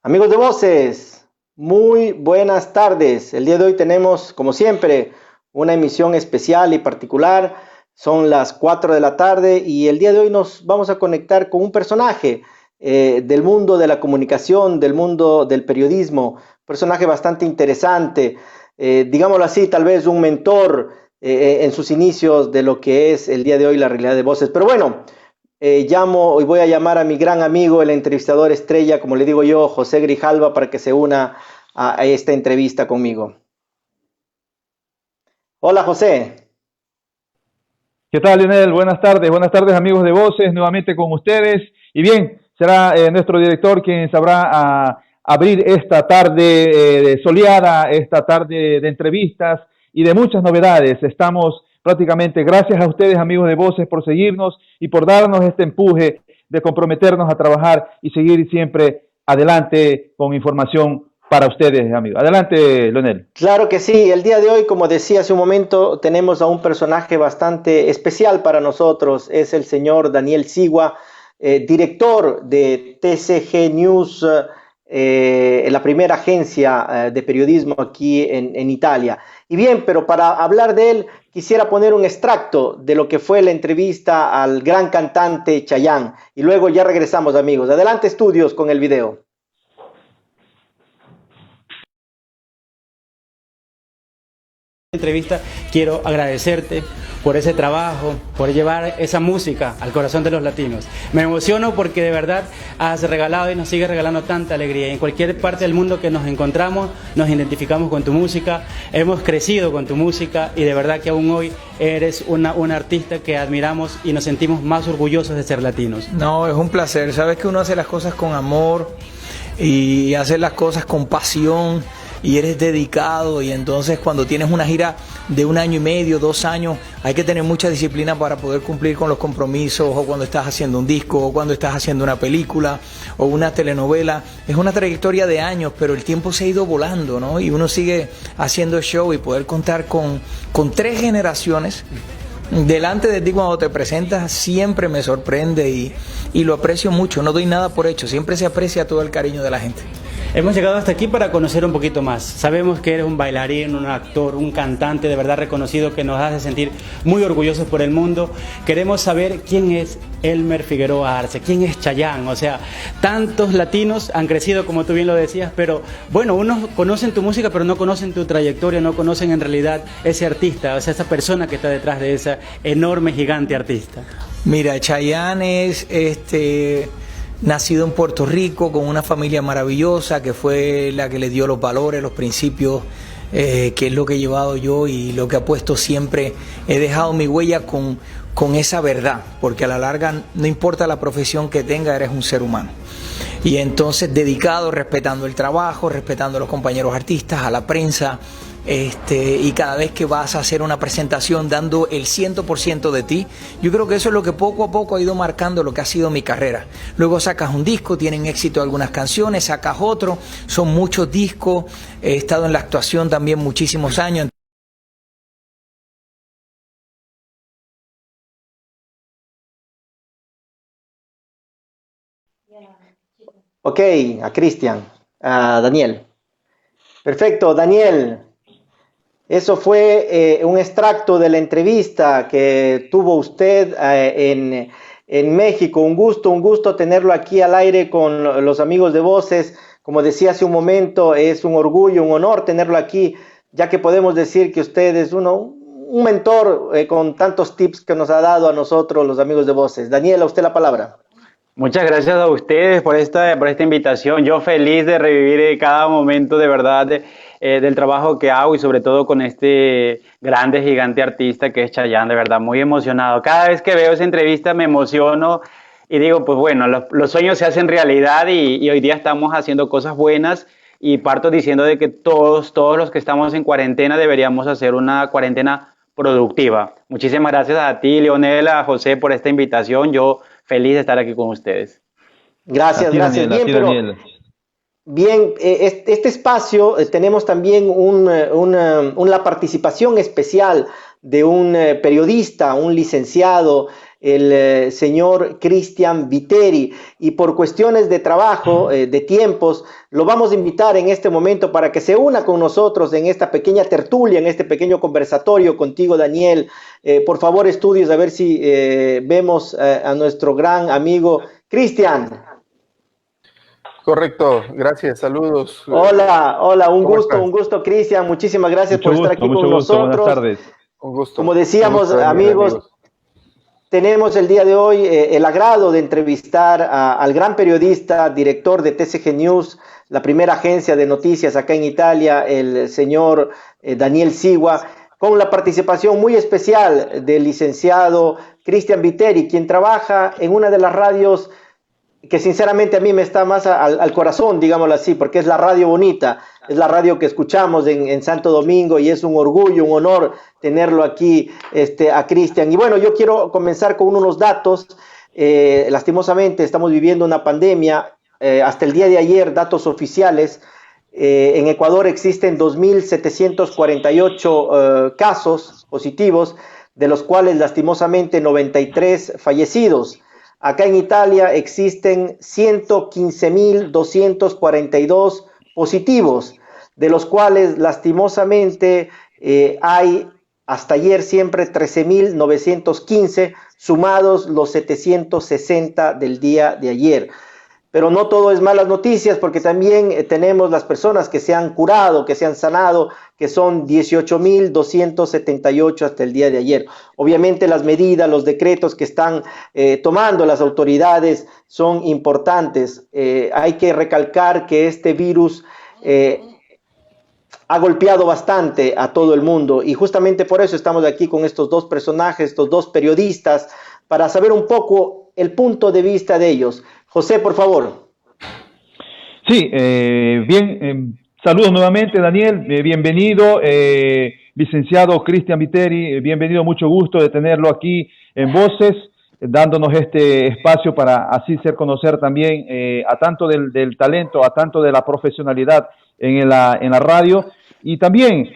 Amigos de Voces, muy buenas tardes. El día de hoy tenemos, como siempre, una emisión especial y particular. Son las 4 de la tarde y el día de hoy nos vamos a conectar con un personaje del mundo de la comunicación, del mundo del periodismo, personaje bastante interesante, digámoslo así, tal vez un mentor en sus inicios de lo que es el día de hoy la realidad de Voces. Pero bueno, llamo y voy a llamar a mi gran amigo, el entrevistador estrella, como le digo yo, José Grijalva, para que se una a esta entrevista conmigo. Hola, José. ¿Qué tal, Lionel? Buenas tardes amigos de Voces, nuevamente con ustedes. Y bien, será nuestro director quien sabrá abrir esta tarde soleada, esta tarde de entrevistas y de muchas novedades. Estamos prácticamente, gracias a ustedes amigos de Voces por seguirnos y por darnos este empuje de comprometernos a trabajar y seguir siempre adelante con información para ustedes, amigos. Adelante, Leonel. Claro que sí, el día de hoy, como decía hace un momento, tenemos a un personaje bastante especial para nosotros, es el señor Daniel Sigua, director de TCG News, la primera agencia de periodismo aquí en Italia. Y bien, pero para hablar de él, quisiera poner un extracto de lo que fue la entrevista al gran cantante Chayanne, y luego ya regresamos, amigos. Adelante, estudios, con el video. Entrevista, quiero agradecerte por ese trabajo, por llevar esa música al corazón de los latinos. Me emociono porque de verdad has regalado y nos sigues regalando tanta alegría. En cualquier parte del mundo que nos encontramos, nos identificamos con tu música, hemos crecido con tu música y de verdad que aún hoy eres una artista que admiramos y nos sentimos más orgullosos de ser latinos. No, es un placer. Sabes que uno hace las cosas con amor y hace las cosas con pasión. Y eres dedicado, y entonces cuando tienes una gira de 1 año y medio, 2 años, hay que tener mucha disciplina para poder cumplir con los compromisos, o cuando estás haciendo un disco, o cuando estás haciendo una película, o una telenovela. Es una trayectoria de años, pero el tiempo se ha ido volando, ¿no? Y uno sigue haciendo show y poder contar con 3 generaciones delante de ti cuando te presentas siempre me sorprende y lo aprecio mucho. No doy nada por hecho, siempre se aprecia todo el cariño de la gente. Hemos llegado hasta aquí para conocer un poquito más. Sabemos que eres un bailarín, un actor, un cantante de verdad reconocido que nos hace sentir muy orgullosos por el mundo. Queremos saber quién es Elmer Figueroa Arce, quién es Chayanne. O sea, tantos latinos han crecido, como tú bien lo decías, pero bueno, unos conocen tu música, pero no conocen tu trayectoria, no conocen en realidad ese artista, o sea, esa persona que está detrás de esa enorme, gigante artista. Mira, Chayanne es nacido en Puerto Rico con una familia maravillosa que fue la que le dio los valores, los principios, que es lo que he llevado yo y lo que he puesto siempre. He dejado mi huella con esa verdad, porque a la larga no importa la profesión que tenga, eres un ser humano. Y entonces dedicado, respetando el trabajo, respetando a los compañeros artistas, a la prensa. Y cada vez que vas a hacer una presentación dando el 100% de ti, yo creo que eso es lo que poco a poco ha ido marcando lo que ha sido mi carrera. Luego sacas un disco, tienen éxito algunas canciones, sacas otro, son muchos discos, he estado en la actuación también muchísimos años. Ok, a Cristian, a Daniel. Perfecto, Daniel. Eso fue un extracto de la entrevista que tuvo usted en México. Un gusto tenerlo aquí al aire con los amigos de Voces. Como decía hace un momento, es un orgullo, un honor tenerlo aquí, ya que podemos decir que usted es un mentor con tantos tips que nos ha dado a nosotros, los amigos de Voces. Daniel, a usted la palabra. Muchas gracias a ustedes por esta invitación. Yo feliz de revivir cada momento de verdad del trabajo que hago y sobre todo con este grande, gigante artista que es Chayanne, de verdad muy emocionado. Cada vez que veo esa entrevista me emociono y digo, pues bueno, los sueños se hacen realidad y hoy día estamos haciendo cosas buenas y parto diciendo de que todos los que estamos en cuarentena deberíamos hacer una cuarentena productiva. Muchísimas gracias a ti, Leonel, a José por esta invitación. Yo feliz de estar aquí con ustedes. Gracias. Daniel, Bien, pero Daniel. Bien, este espacio tenemos también una participación especial de un periodista, un licenciado, el señor Cristian Viteri, y por cuestiones de trabajo, de tiempos, lo vamos a invitar en este momento para que se una con nosotros en esta pequeña tertulia, en este pequeño conversatorio contigo, Daniel. Por favor, estudios, a ver si vemos a nuestro gran amigo Cristian. Correcto, gracias, saludos. Hola, un gusto, Cristian. Muchísimas gracias por estar aquí con nosotros. Buenas tardes. Un gusto. Como decíamos, Un gusto, amigos, tenemos el día de hoy el agrado de entrevistar al gran periodista, director de TCG News, la primera agencia de noticias acá en Italia, el señor Daniel Sigua, con la participación muy especial del licenciado Cristian Viteri, quien trabaja en una de las radios que sinceramente a mí me está más al corazón, digámoslo así, porque es la radio bonita, es la radio que escuchamos en Santo Domingo, y es un orgullo, un honor tenerlo aquí a Cristian. Y bueno, yo quiero comenzar con unos datos. Lastimosamente estamos viviendo una pandemia. Hasta el día de ayer, datos oficiales, en Ecuador existen 2.748 casos positivos, de los cuales lastimosamente 93 fallecidos. Acá en Italia existen 115.242 positivos, de los cuales lastimosamente hay hasta ayer siempre 13.915, sumados los 760 del día de ayer. Pero no todo es malas noticias, porque también tenemos las personas que se han curado, que se han sanado, que son 18.278 hasta el día de ayer. Obviamente las medidas, los decretos que están tomando las autoridades son importantes. Hay que recalcar que este virus ha golpeado bastante a todo el mundo, y justamente por eso estamos aquí con estos dos personajes, estos dos periodistas, para saber un poco el punto de vista de ellos. José, por favor. Sí, bien, saludos nuevamente, Daniel, bienvenido, licenciado Cristian Viteri, bienvenido, mucho gusto de tenerlo aquí en Voces, dándonos este espacio para así ser conocer también a tanto del talento, a tanto de la profesionalidad en la radio, y también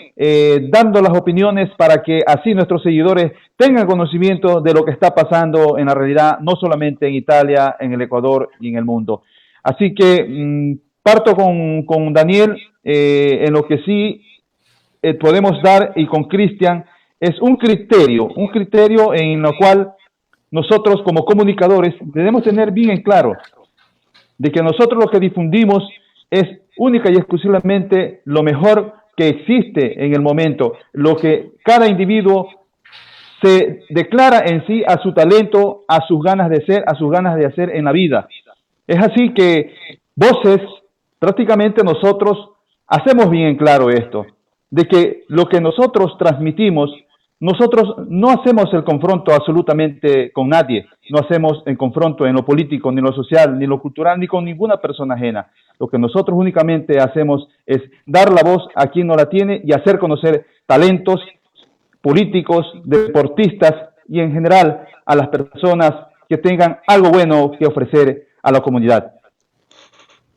dando las opiniones para que así nuestros seguidores tengan conocimiento de lo que está pasando en la realidad, no solamente en Italia, en el Ecuador y en el mundo. Así que parto con Daniel, en lo que sí podemos dar, y con Cristian, es un criterio en lo cual nosotros como comunicadores debemos tener bien en claro de que nosotros lo que difundimos es única y exclusivamente lo mejor que existe en el momento, lo que cada individuo se declara en sí, a su talento, a sus ganas de ser, a sus ganas de hacer en la vida. Es así que Voces, prácticamente nosotros hacemos bien en claro esto, de que lo que nosotros transmitimos, nosotros no hacemos el confronto absolutamente con nadie, no hacemos el confronto en lo político, ni en lo social, ni en lo cultural, ni con ninguna persona ajena. Lo que nosotros únicamente hacemos es dar la voz a quien no la tiene y hacer conocer talentos políticos, deportistas y en general a las personas que tengan algo bueno que ofrecer a la comunidad.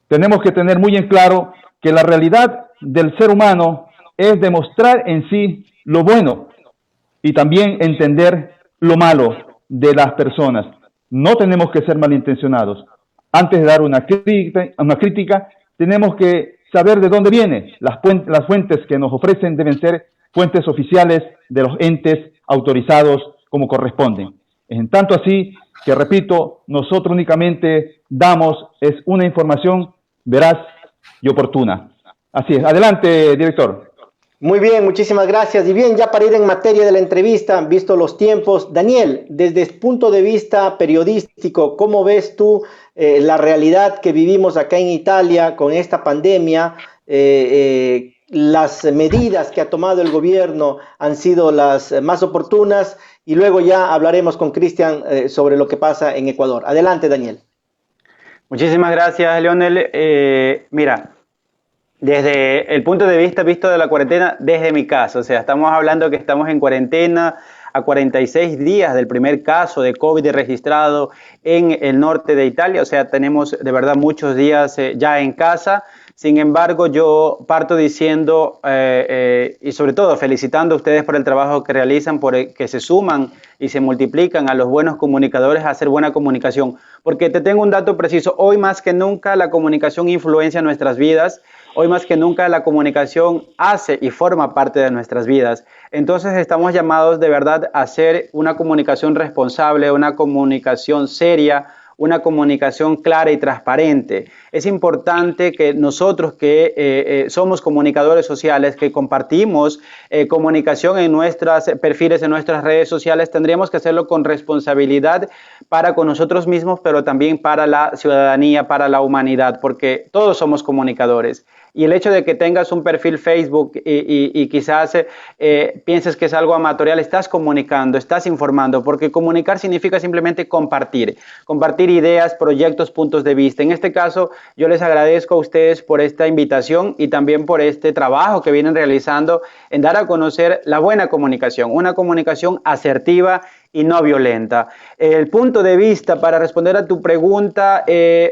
Tenemos que tener muy en claro que la realidad del ser humano es demostrar en sí lo bueno y también entender lo malo de las personas. No tenemos que ser malintencionados. Antes de dar una crítica, tenemos que saber de dónde viene. Las fuentes que nos ofrecen deben ser fuentes oficiales de los entes autorizados como corresponden. En tanto así que, repito, nosotros únicamente damos es una información veraz y oportuna. Así es. Adelante, director. Muy bien, muchísimas gracias. Y bien, ya para ir en materia de la entrevista, visto los tiempos, Daniel, desde el punto de vista periodístico, ¿cómo ves tú la realidad que vivimos acá en Italia con esta pandemia? Las medidas que ha tomado el gobierno han sido las más oportunas, y luego ya hablaremos con Cristian sobre lo que pasa en Ecuador. Adelante, Daniel. Muchísimas gracias, Leonel. Mira, desde el punto de vista visto de la cuarentena, desde mi casa, o sea, estamos hablando que estamos en cuarentena a 46 días del primer caso de COVID registrado en el norte de Italia, o sea, tenemos de verdad muchos días ya en casa. Sin embargo, yo parto diciendo y sobre todo felicitando a ustedes por el trabajo que realizan, que se suman y se multiplican a los buenos comunicadores a hacer buena comunicación. Porque te tengo un dato preciso, hoy más que nunca la comunicación influencia nuestras vidas, hoy más que nunca la comunicación hace y forma parte de nuestras vidas. Entonces estamos llamados de verdad a hacer una comunicación responsable, una comunicación seria, una comunicación clara y transparente. Es importante que nosotros que somos comunicadores sociales, que compartimos comunicación en nuestros perfiles, en nuestras redes sociales, tendríamos que hacerlo con responsabilidad para con nosotros mismos, pero también para la ciudadanía, para la humanidad, porque todos somos comunicadores. Y el hecho de que tengas un perfil Facebook y quizás pienses que es algo amatorial, estás comunicando, estás informando, porque comunicar significa simplemente compartir ideas, proyectos, puntos de vista. En este caso, yo les agradezco a ustedes por esta invitación y también por este trabajo que vienen realizando en dar a conocer la buena comunicación, una comunicación asertiva y no violenta. El punto de vista para responder a tu pregunta,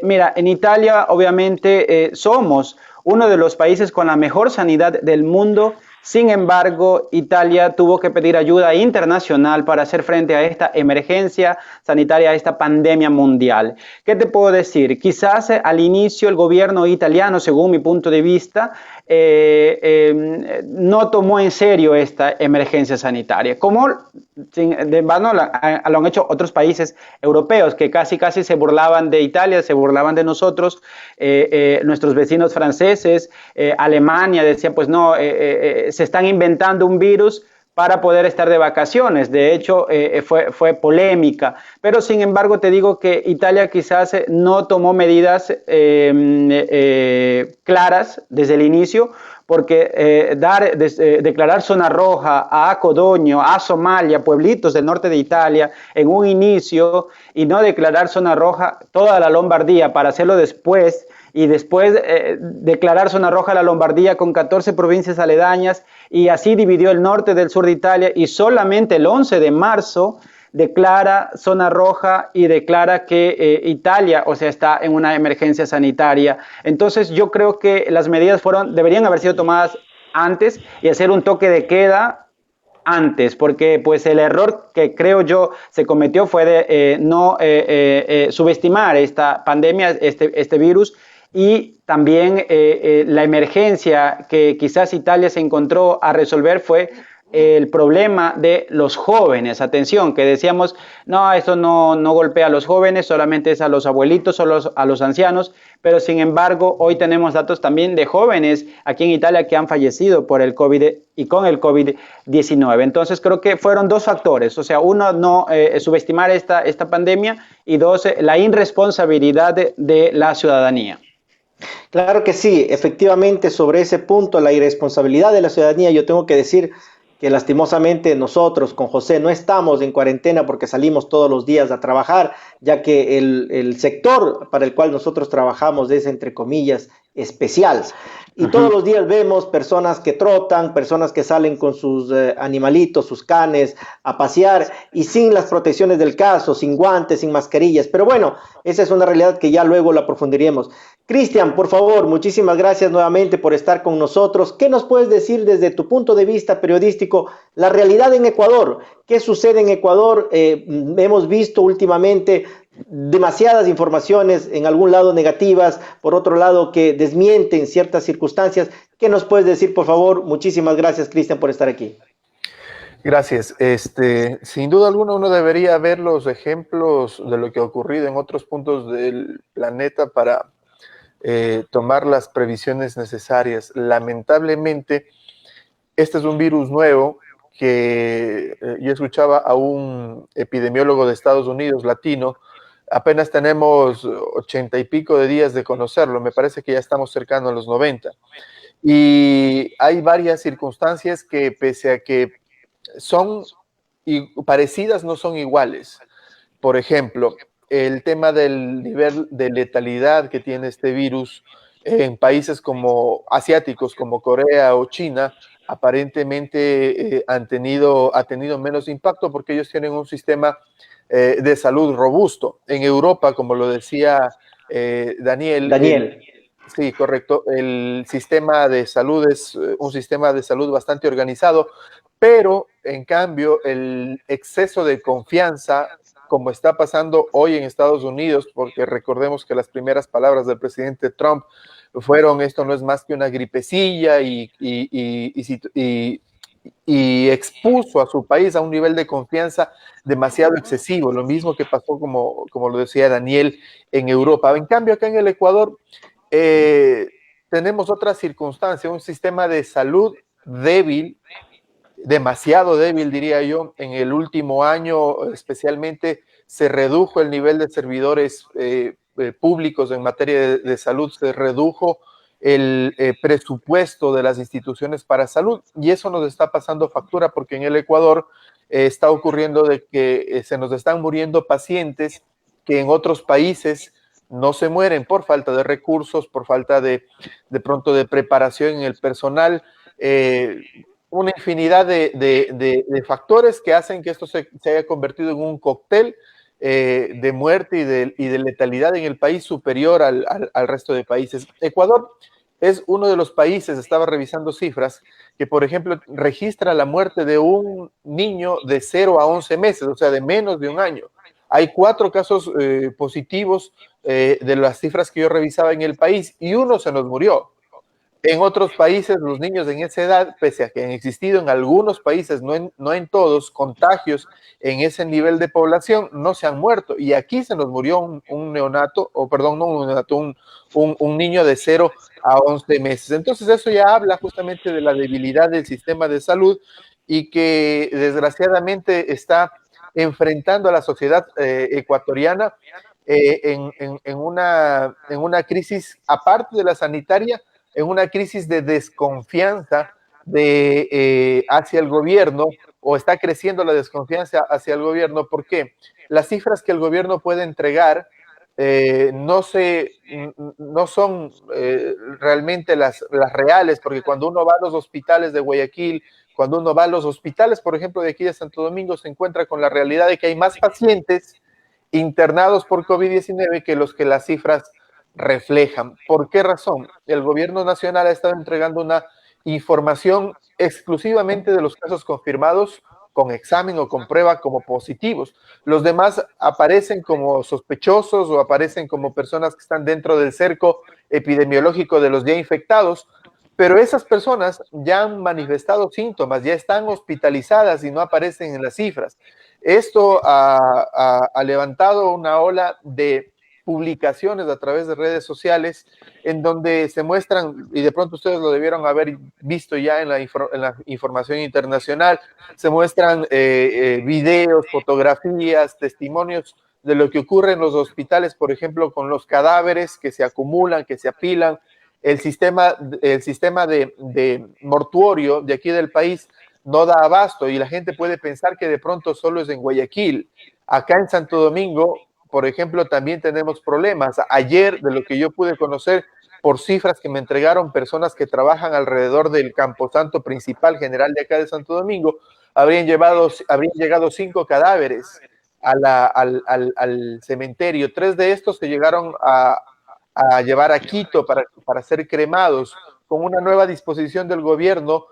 mira, en Italia obviamente somos uno de los países con la mejor sanidad del mundo. Sin embargo, Italia tuvo que pedir ayuda internacional para hacer frente a esta emergencia sanitaria, a esta pandemia mundial. ¿Qué te puedo decir? Quizás al inicio el gobierno italiano, según mi punto de vista, no tomó en serio esta emergencia sanitaria, como de vano lo han hecho otros países europeos que casi se burlaban de Italia, se burlaban de nosotros, nuestros vecinos franceses, Alemania decía pues no, se están inventando un virus para poder estar de vacaciones. De hecho, fue polémica. Pero, sin embargo, te digo que Italia quizás no tomó medidas claras desde el inicio, porque declarar zona roja a Codogno, a Somalia, pueblitos del norte de Italia, en un inicio, y no declarar zona roja toda la Lombardía para hacerlo después, y después declarar zona roja a la Lombardía con 14 provincias aledañas, y así dividió el norte del sur de Italia, y solamente el 11 de marzo declara zona roja y declara que Italia, o sea, está en una emergencia sanitaria. Entonces yo creo que las medidas deberían haber sido tomadas antes y hacer un toque de queda antes, porque pues el error que creo yo se cometió fue de no subestimar esta pandemia, este virus, y también la emergencia que quizás Italia se encontró a resolver fue el problema de los jóvenes. Atención, que decíamos, no, esto no golpea a los jóvenes, solamente es a los abuelitos o a los ancianos, pero sin embargo, hoy tenemos datos también de jóvenes aquí en Italia que han fallecido por el COVID y con el COVID-19. Entonces, creo que fueron dos factores, o sea, uno, no subestimar esta pandemia, y dos, la irresponsabilidad de la ciudadanía. Claro que sí, efectivamente, sobre ese punto, la irresponsabilidad de la ciudadanía, yo tengo que decir que lastimosamente nosotros con José no estamos en cuarentena porque salimos todos los días a trabajar, ya que el sector para el cual nosotros trabajamos es, entre comillas, especial. Y todos los días vemos personas que trotan, personas que salen con sus animalitos, sus canes, a pasear, y sin las protecciones del caso, sin guantes, sin mascarillas. Pero bueno, esa es una realidad que ya luego la aprofundiremos. Cristian, por favor, muchísimas gracias nuevamente por estar con nosotros. ¿Qué nos puedes decir desde tu punto de vista periodístico, la realidad en Ecuador? ¿Qué sucede en Ecuador? Hemos visto últimamente demasiadas informaciones, en algún lado negativas, por otro lado que desmienten ciertas circunstancias. ¿Qué nos puedes decir, por favor? Muchísimas gracias, Cristian, por estar aquí. Gracias. Sin duda alguna uno debería ver los ejemplos de lo que ha ocurrido en otros puntos del planeta para tomar las previsiones necesarias. Lamentablemente, este es un virus nuevo que yo escuchaba a un epidemiólogo de Estados Unidos, latino. Apenas tenemos 80 y pico de días de conocerlo, me parece que ya estamos cercano a los 90. Y hay varias circunstancias que, pese a que son parecidas, no son iguales. Por ejemplo, el tema del nivel de letalidad que tiene este virus en países como asiáticos, como Corea o China, aparentemente ha tenido menos impacto porque ellos tienen un sistema de salud robusto. En Europa, como lo decía Daniel, Sí, correcto. El sistema de salud es un sistema de salud bastante organizado, pero en cambio el exceso de confianza, como está pasando hoy en Estados Unidos, porque recordemos que las primeras palabras del presidente Trump fueron: esto no es más que una gripecilla, y expuso a su país a un nivel de confianza demasiado excesivo, lo mismo que pasó, como lo decía Daniel, en Europa. En cambio, acá en el Ecuador eh, tenemos otra circunstancia, un sistema de salud débil, demasiado débil, diría yo. En el último año, especialmente, se redujo el nivel de servidores públicos en materia de salud, se redujo el presupuesto de las instituciones para salud, y eso nos está pasando factura, porque en el Ecuador está ocurriendo de que se nos están muriendo pacientes que en otros países no se mueren por falta de recursos, por falta de pronto de preparación en el personal, una infinidad de factores que hacen que esto se haya convertido en un cóctel de muerte y de letalidad en el país superior al resto de países. Ecuador es uno de los países, estaba revisando cifras, que por ejemplo registra la muerte de un niño de 0 a 11 meses, o sea, de menos de un año. Hay 4 casos positivos de las cifras que yo revisaba en el país, y uno se nos murió. En otros países, los niños en esa edad, pese a que han existido en algunos países, no en todos, contagios en ese nivel de población, no se han muerto. Y aquí se nos murió un neonato, o perdón, no un neonato, un niño de 0 a 11 meses. Entonces eso ya habla justamente de la debilidad del sistema de salud, y que desgraciadamente está enfrentando a la sociedad ecuatoriana en una crisis, aparte de la sanitaria, en una crisis de desconfianza hacia el gobierno, o está creciendo la desconfianza hacia el gobierno. ¿Por qué? Las cifras que el gobierno puede entregar no son realmente las reales, porque cuando uno va a los hospitales de Guayaquil, cuando uno va a los hospitales, por ejemplo, de aquí de Santo Domingo, se encuentra con la realidad de que hay más pacientes internados por COVID-19 que los que las cifras reflejan. ¿Por qué razón? El gobierno nacional ha estado entregando una información exclusivamente de los casos confirmados con examen o con prueba como positivos. Los demás aparecen como sospechosos o aparecen como personas que están dentro del cerco epidemiológico de los ya infectados, pero esas personas ya han manifestado síntomas, ya están hospitalizadas y no aparecen en las cifras. Esto ha levantado una ola de publicaciones a través de redes sociales en donde se muestran, y de pronto ustedes lo debieron haber visto ya en la información internacional, se muestran videos, fotografías, testimonios de lo que ocurre en los hospitales, por ejemplo, con los cadáveres que se acumulan, que se apilan. El sistema de mortuorio de aquí del país no da abasto, y la gente puede pensar que de pronto solo es en Guayaquil. Acá en Santo Domingo, por ejemplo, también tenemos problemas. Ayer, de lo que yo pude conocer por cifras que me entregaron personas que trabajan alrededor del camposanto principal general de acá de Santo Domingo, habrían llegado 5 cadáveres al cementerio. 3 de estos se llegaron a llevar a Quito para ser cremados. Con una nueva disposición del gobierno,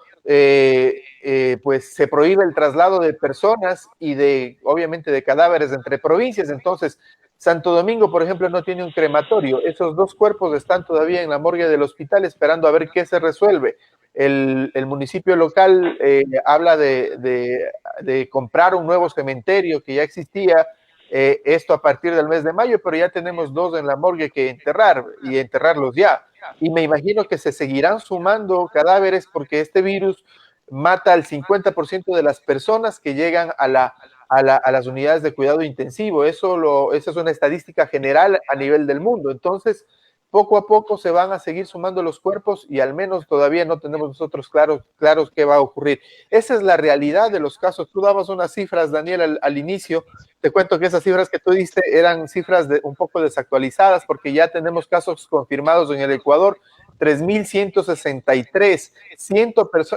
pues se prohíbe el traslado de personas y obviamente de cadáveres entre provincias. Entonces, Santo Domingo, por ejemplo, no tiene un crematorio. Esos 2 cuerpos están todavía en la morgue del hospital esperando a ver qué se resuelve. El municipio local habla de comprar un nuevo cementerio que ya existía, esto a partir del mes de mayo, pero ya tenemos 2 en la morgue que enterrar, y enterrarlos ya. Y me imagino que se seguirán sumando cadáveres, porque este virus mata al 50% de las personas que llegan a las unidades de cuidado intensivo. Esa es una estadística general a nivel del mundo. Entonces, poco a poco se van a seguir sumando los cuerpos, y al menos todavía no tenemos nosotros claros qué va a ocurrir. Esa es la realidad de los casos. Tú dabas unas cifras, Daniel, al inicio. Te cuento que esas cifras que tú diste eran cifras un poco desactualizadas, porque ya tenemos casos confirmados en el Ecuador, 3.163,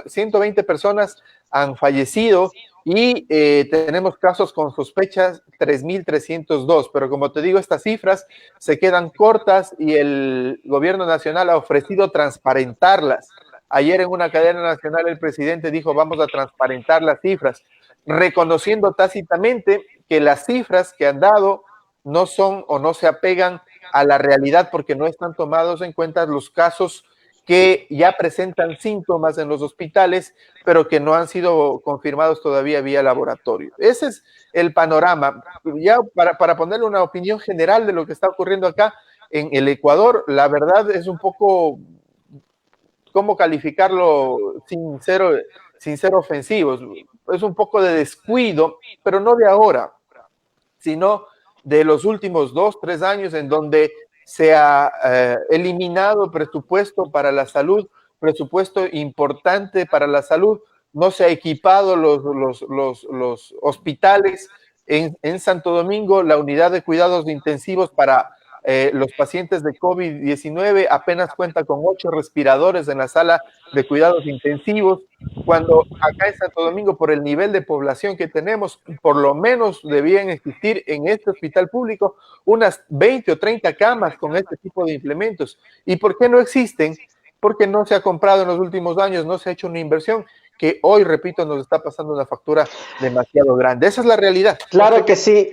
120 personas han fallecido, y tenemos casos con sospechas 3.302, pero como te digo, estas cifras se quedan cortas y el gobierno nacional ha ofrecido transparentarlas. Ayer en una cadena nacional el presidente dijo vamos a transparentar las cifras, reconociendo tácitamente que las cifras que han dado no son o no se apegan a la realidad porque no están tomados en cuenta los casos que ya presentan síntomas en los hospitales, pero que no han sido confirmados todavía vía laboratorio. Ese es el panorama. Ya para ponerle una opinión general de lo que está ocurriendo acá en el Ecuador, la verdad es un poco, ¿cómo calificarlo sin ser ofensivos? Es un poco de descuido, pero no de ahora, sino de los últimos 2, 3 años en donde se ha eliminado presupuesto para la salud, presupuesto importante para la salud, no se ha equipado los hospitales. En Santo Domingo, la unidad de cuidados intensivos para los pacientes de COVID-19 apenas cuenta con 8 respiradores en la sala de cuidados intensivos, cuando acá en Santo Domingo, por el nivel de población que tenemos, por lo menos debían existir en este hospital público unas 20 o 30 camas con este tipo de implementos. ¿Y por qué no existen? Porque no se ha comprado en los últimos años, no se ha hecho una inversión que hoy, repito, nos está pasando una factura demasiado grande. Esa es la realidad. Claro que sí,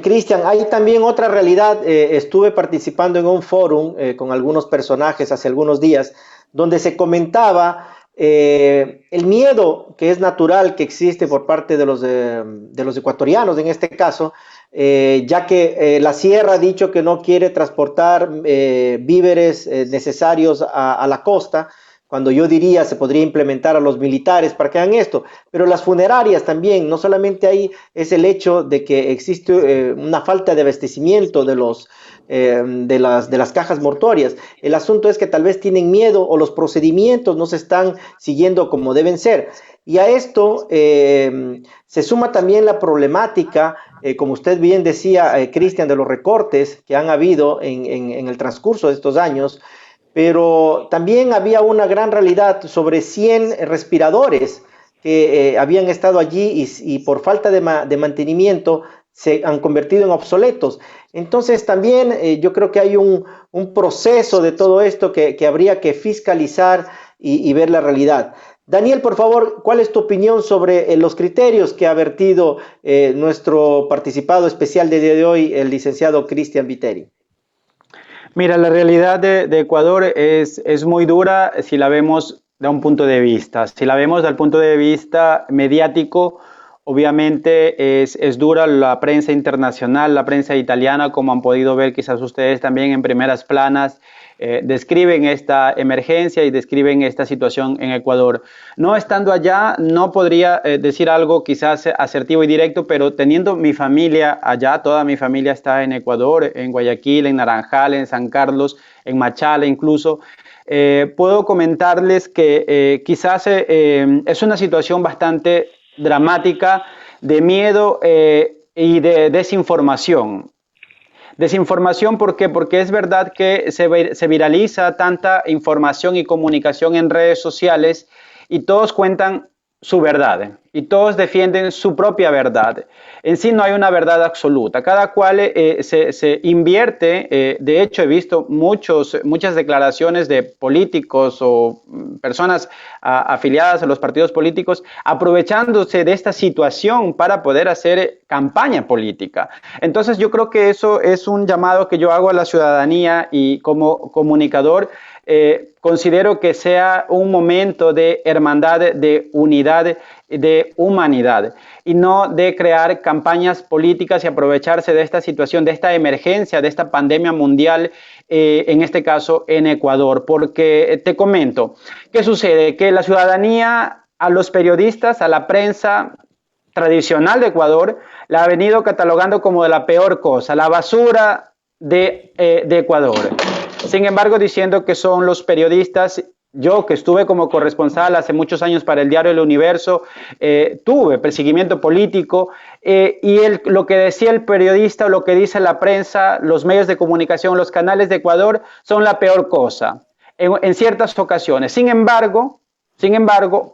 Cristian. Hay también otra realidad. Estuve participando en un fórum con algunos personajes hace algunos días, donde se comentaba el miedo que es natural que existe por parte de los ecuatorianos, en este caso, ya que la sierra ha dicho que no quiere transportar víveres necesarios a la costa, cuando yo diría se podría implementar a los militares para que hagan esto, pero las funerarias también, no solamente ahí es el hecho de que existe una falta de abastecimiento de las cajas mortuorias. El asunto es que tal vez tienen miedo o los procedimientos no se están siguiendo como deben ser. Y a esto se suma también la problemática, como usted bien decía, Cristian, de los recortes que han habido en el transcurso de estos años, pero también había una gran realidad sobre 100 respiradores que habían estado allí y por falta de mantenimiento se han convertido en obsoletos. Entonces también yo creo que hay un proceso de todo esto que habría que fiscalizar y ver la realidad. Daniel, por favor, ¿cuál es tu opinión sobre los criterios que ha vertido nuestro participado especial del día de hoy, el licenciado Cristian Viteri? Mira, la realidad de Ecuador es muy dura si la vemos de un punto de vista. Si la vemos desde el punto de vista mediático, obviamente es dura la prensa internacional, la prensa italiana, como han podido ver quizás ustedes también en primeras planas, describen esta emergencia y describen esta situación en Ecuador. No estando allá, no podría decir algo quizás asertivo y directo, pero teniendo mi familia allá, toda mi familia está en Ecuador, en Guayaquil, en Naranjal, en San Carlos, en Machala incluso, puedo comentarles que quizás es una situación bastante dramática de miedo y de desinformación. Desinformación, ¿por qué? Porque es verdad que se viraliza tanta información y comunicación en redes sociales y todos cuentan su verdad y todos defienden su propia verdad. En sí no hay una verdad absoluta, cada cual se invierte. De hecho, he visto muchas declaraciones de políticos o personas afiliadas a los partidos políticos aprovechándose de esta situación para poder hacer campaña política. Entonces yo creo que eso es un llamado que yo hago a la ciudadanía y como comunicador considero que sea un momento de hermandad, de unidad, de humanidad y no de crear campañas políticas y aprovecharse de esta situación, de esta emergencia, de esta pandemia mundial, en este caso en Ecuador. Porque te comento, ¿qué sucede? Que la ciudadanía, a los periodistas, a la prensa tradicional de Ecuador, la ha venido catalogando como de la peor cosa, la basura de Ecuador. Sin embargo, diciendo que son los periodistas. Yo, que estuve como corresponsal hace muchos años para el diario El Universo, tuve perseguimiento político y lo que decía el periodista o lo que dice la prensa, los medios de comunicación, los canales de Ecuador son la peor cosa en ciertas ocasiones. Sin embargo,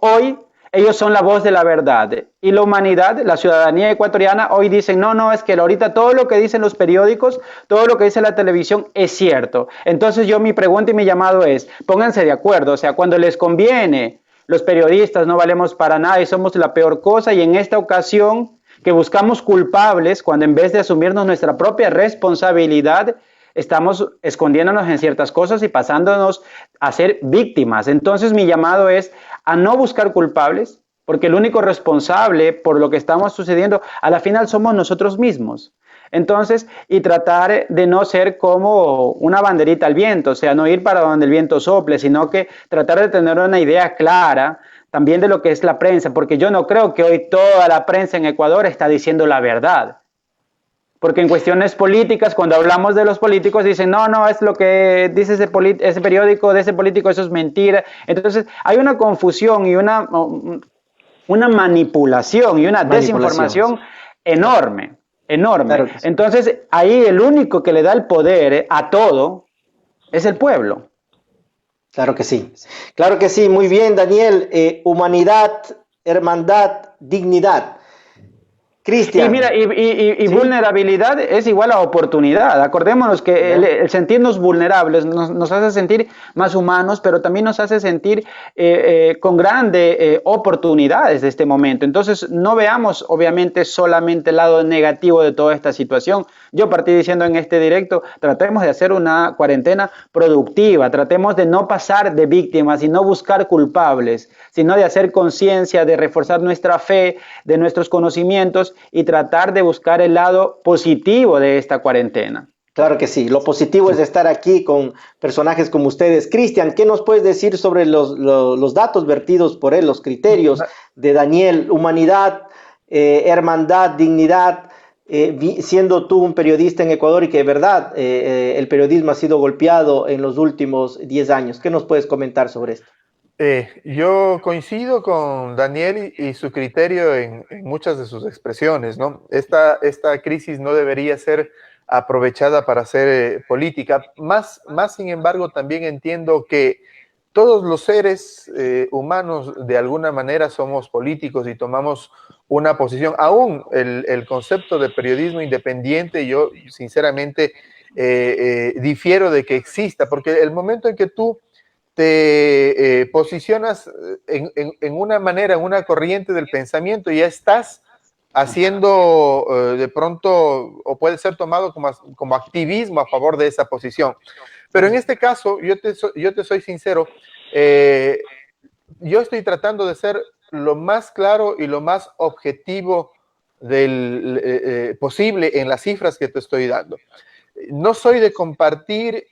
hoy Ellos son la voz de la verdad. Y la humanidad, la ciudadanía ecuatoriana, hoy dicen, no, no, es que ahorita todo lo que dicen los periódicos, todo lo que dice la televisión es cierto. Entonces mi pregunta y mi llamado es, pónganse de acuerdo, o sea, cuando les conviene, los periodistas no valemos para nada y somos la peor cosa, y en esta ocasión que buscamos culpables, cuando en vez de asumirnos nuestra propia responsabilidad, estamos escondiéndonos en ciertas cosas y pasándonos a ser víctimas. Entonces mi llamado es a no buscar culpables, porque el único responsable por lo que estamos sucediendo, a la final somos nosotros mismos. Entonces, y tratar de no ser como una banderita al viento, o sea, no ir para donde el viento sople, sino que tratar de tener una idea clara también de lo que es la prensa, porque yo no creo que hoy toda la prensa en Ecuador está diciendo la verdad. Porque en cuestiones políticas, cuando hablamos de los políticos, dicen, no, no, es lo que dice ese periódico de ese político, eso es mentira. Entonces, hay una confusión y una manipulación y una desinformación enorme, enorme. Claro que sí. Entonces, ahí el único que le da el poder a todo es el pueblo. Claro que sí, muy bien, Daniel. Humanidad, hermandad, dignidad. Cristian. Y mira, y ¿sí? Vulnerabilidad es igual a oportunidad. Acordémonos que el sentirnos vulnerables nos hace sentir más humanos, pero también nos hace sentir con grandes oportunidades de este momento. Entonces, no veamos obviamente solamente el lado negativo de toda esta situación. Yo partí diciendo en este directo, tratemos de hacer una cuarentena productiva, tratemos de no pasar de víctimas y no buscar culpables, sino de hacer conciencia, de reforzar nuestra fe, de nuestros conocimientos y tratar de buscar el lado positivo de esta cuarentena. Claro que sí, lo positivo es estar aquí con personajes como ustedes. Cristian, ¿qué nos puedes decir sobre los datos vertidos por él, los criterios de Daniel? Humanidad, hermandad, dignidad, siendo tú un periodista en Ecuador y que de verdad el periodismo ha sido golpeado en los últimos 10 años. ¿Qué nos puedes comentar sobre esto? Yo coincido con Daniel y su criterio en muchas de sus expresiones, ¿no? Esta crisis no debería ser aprovechada para hacer política. Más sin embargo, también entiendo que todos los seres humanos de alguna manera somos políticos y tomamos una posición. Aún el concepto de periodismo independiente, yo sinceramente difiero de que exista, porque el momento en que tú te posicionas en una manera, en una corriente del pensamiento, ya estás haciendo de pronto, o puede ser tomado como activismo a favor de esa posición. Pero en este caso, yo te soy sincero, yo estoy tratando de ser lo más claro y lo más objetivo posible en las cifras que te estoy dando. No soy de compartir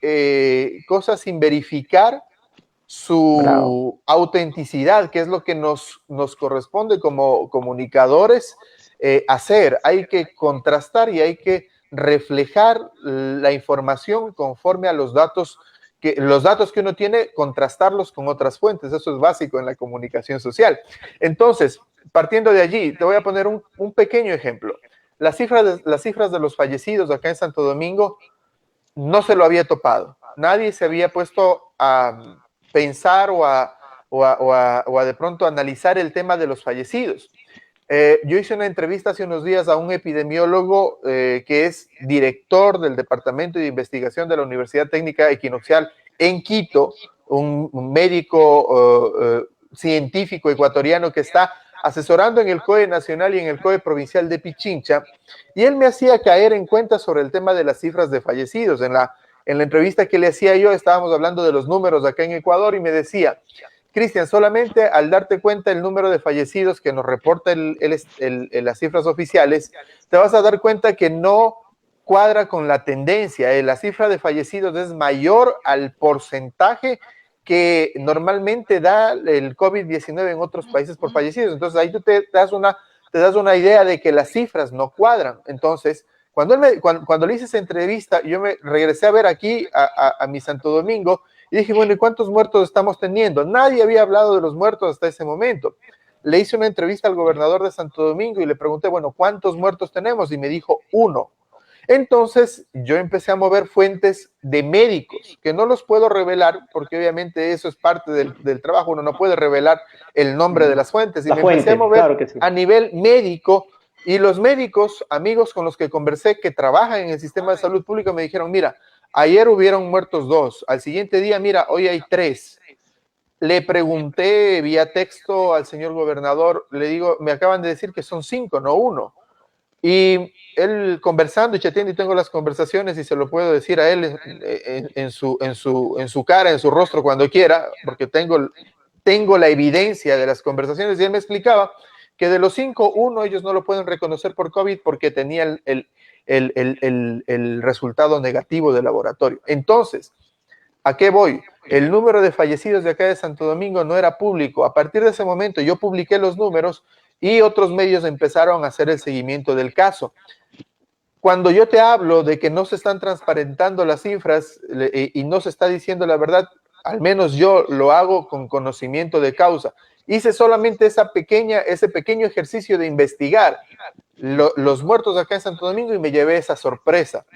cosas sin verificar su autenticidad, que es lo que nos corresponde como comunicadores hacer. Hay que contrastar y hay que reflejar la información conforme a los datos que uno tiene, contrastarlos con otras fuentes. Eso es básico en la comunicación social. Entonces, partiendo de allí, te voy a poner un pequeño ejemplo. Las cifras de los fallecidos acá en Santo Domingo no se lo había topado. Nadie se había puesto a pensar o a de pronto analizar el tema de los fallecidos. Yo hice una entrevista hace unos días a un epidemiólogo que es director del Departamento de Investigación de la Universidad Técnica Equinoccial en Quito, un médico científico ecuatoriano que está asesorando en el COE Nacional y en el COE Provincial de Pichincha, y él me hacía caer en cuenta sobre el tema de las cifras de fallecidos. En la entrevista que le hacía yo, estábamos hablando de los números acá en Ecuador y me decía, Cristian, solamente al darte cuenta el número de fallecidos que nos reporta las cifras oficiales, te vas a dar cuenta que no cuadra con la tendencia. La cifra de fallecidos es mayor al porcentaje que normalmente da el COVID-19 en otros países por fallecidos. Entonces ahí tú te das una idea de que las cifras no cuadran. Entonces, cuando le hice esa entrevista, yo me regresé a ver aquí a mi Santo Domingo y dije, bueno, ¿y cuántos muertos estamos teniendo? Nadie había hablado de los muertos hasta ese momento. Le hice una entrevista al gobernador de Santo Domingo y le pregunté, bueno, ¿cuántos muertos tenemos? Y me dijo 1. Entonces yo empecé a mover fuentes de médicos, que no los puedo revelar, porque obviamente eso es parte del trabajo, uno no puede revelar el nombre de las fuentes, y La me empecé a fuente, mover claro que sí. a nivel médico, y los médicos, amigos con los que conversé, que trabajan en el sistema de salud pública, me dijeron, mira, ayer hubieron muertos 2, al siguiente día, mira, hoy hay 3. Le pregunté vía texto al señor gobernador, le digo, me acaban de decir que son 5, no 1. Y él conversando y chateando, y tengo las conversaciones y se lo puedo decir a él en su cara, en su rostro cuando quiera, porque tengo la evidencia de las conversaciones, y él me explicaba que de los 5, 1 ellos no lo pueden reconocer por COVID porque tenía el resultado negativo del laboratorio. Entonces, ¿a qué voy? El número de fallecidos de acá de Santo Domingo no era público. A partir de ese momento yo publiqué los números y otros medios empezaron a hacer el seguimiento del caso. Cuando yo te hablo de que no se están transparentando las cifras y no se está diciendo la verdad, al menos yo lo hago con conocimiento de causa. Hice solamente ese pequeño ejercicio de investigar los muertos acá en Santo Domingo y me llevé esa sorpresa.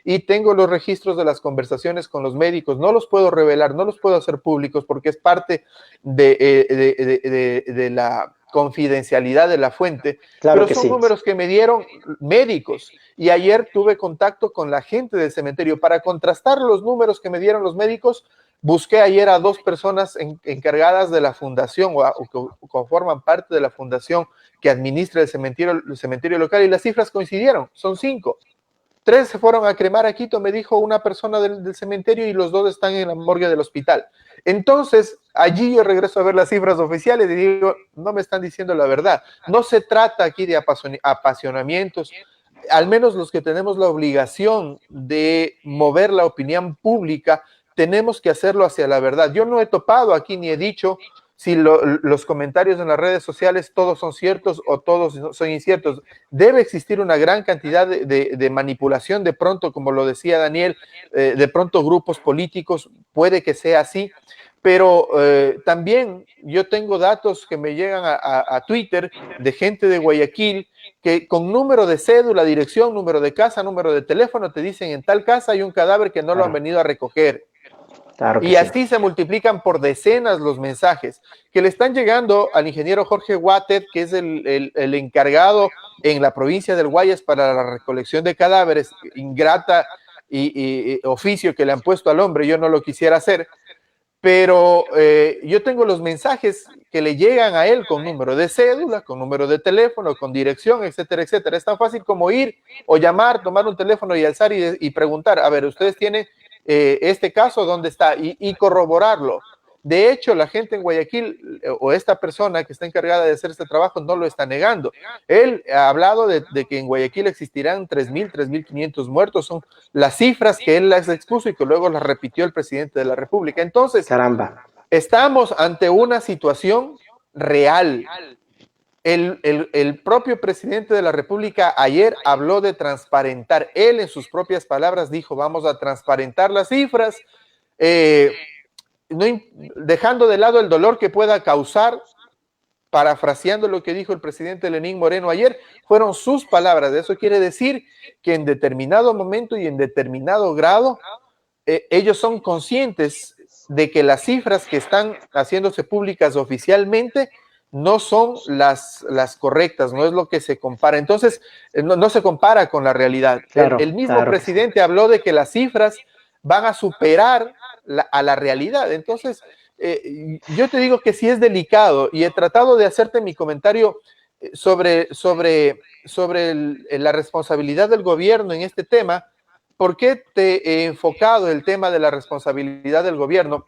Y tengo los registros de las conversaciones con los médicos, no los puedo revelar, no los puedo hacer públicos porque es parte de la confidencialidad de la fuente, Claro pero que son sí. números que me dieron médicos. Y ayer tuve contacto con la gente del cementerio para contrastar los números que me dieron los médicos. Busqué ayer a 2 personas encargadas de la fundación o que conforman parte de la fundación que administra el cementerio local, y las cifras coincidieron, son 5. 3 se fueron a cremar a Quito, me dijo una persona del cementerio, y los 2 están en la morgue del hospital. Entonces, allí yo regreso a ver las cifras oficiales y digo, no me están diciendo la verdad. No se trata aquí de apasionamientos, al menos los que tenemos la obligación de mover la opinión pública, tenemos que hacerlo hacia la verdad. Yo no he topado aquí ni he dicho si los comentarios en las redes sociales todos son ciertos o todos son inciertos. Debe existir una gran cantidad de manipulación de pronto, como lo decía Daniel, de pronto grupos políticos, puede que sea así, pero también yo tengo datos que me llegan a Twitter de gente de Guayaquil que con número de cédula, dirección, número de casa, número de teléfono, te dicen en tal casa hay un cadáver que no lo han venido a recoger. Claro que Y sí. así se multiplican por decenas los mensajes que le están llegando al ingeniero Jorge Guatet, que es el encargado en la provincia del Guayas para la recolección de cadáveres, ingrata y oficio que le han puesto al hombre. Yo no lo quisiera hacer, pero yo tengo los mensajes que le llegan a él con número de cédula, con número de teléfono, con dirección, etcétera, etcétera. Es tan fácil como ir o llamar, tomar un teléfono y alzar y preguntar, a ver, ustedes tienen este caso, ¿dónde está? Y corroborarlo. De hecho, la gente en Guayaquil o esta persona que está encargada de hacer este trabajo no lo está negando. Él ha hablado de que en Guayaquil existirán 3.000, 3.500 muertos. Son las cifras que él las expuso y que luego las repitió el presidente de la República. Entonces, Caramba. estamos ante una situación real. El propio presidente de la República ayer habló de transparentar. Él en sus propias palabras dijo, vamos a transparentar las cifras, dejando de lado el dolor que pueda causar, parafraseando lo que dijo el presidente Lenín Moreno ayer, fueron sus palabras. Eso quiere decir que en determinado momento y en determinado grado, ellos son conscientes de que las cifras que están haciéndose públicas oficialmente no son las correctas, no es lo que se compara. Entonces, no se compara con la realidad. Claro, el mismo claro presidente habló de que las cifras van a superar a la realidad. Entonces, yo te digo que sí es delicado, y he tratado de hacerte mi comentario sobre la responsabilidad del gobierno en este tema. ¿Por qué te he enfocado el tema de la responsabilidad del gobierno?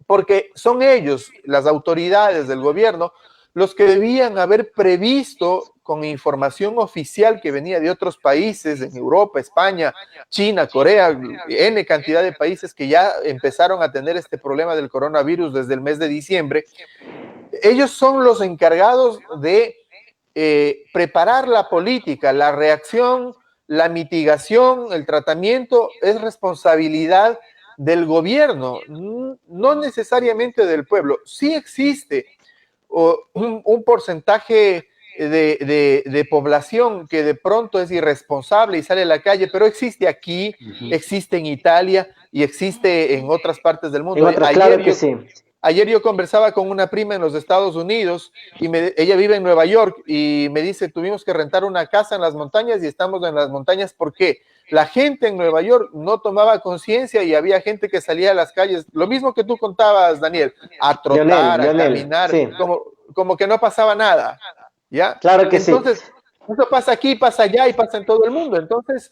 Porque son ellos, las autoridades del gobierno, los que debían haber previsto con información oficial que venía de otros países, en Europa, España, China, Corea, N cantidad de países que ya empezaron a tener este problema del coronavirus desde el mes de diciembre. Ellos son los encargados de preparar la política, la reacción, la mitigación, el tratamiento, es responsabilidad del gobierno, no necesariamente del pueblo. Sí existe un porcentaje de población que de pronto es irresponsable y sale a la calle, pero existe aquí, existe en Italia y existe en otras partes del mundo. Claro que sí. Ayer yo conversaba con una prima en los Estados Unidos y ella vive en Nueva York y me dice, tuvimos que rentar una casa en las montañas y estamos en las montañas porque la gente en Nueva York no tomaba conciencia y había gente que salía a las calles, lo mismo que tú contabas, Daniel, a trotar, a caminar, sí, como que no pasaba nada, ¿ya? Claro que entonces, sí. Eso pasa aquí, pasa allá y pasa en todo el mundo. Entonces,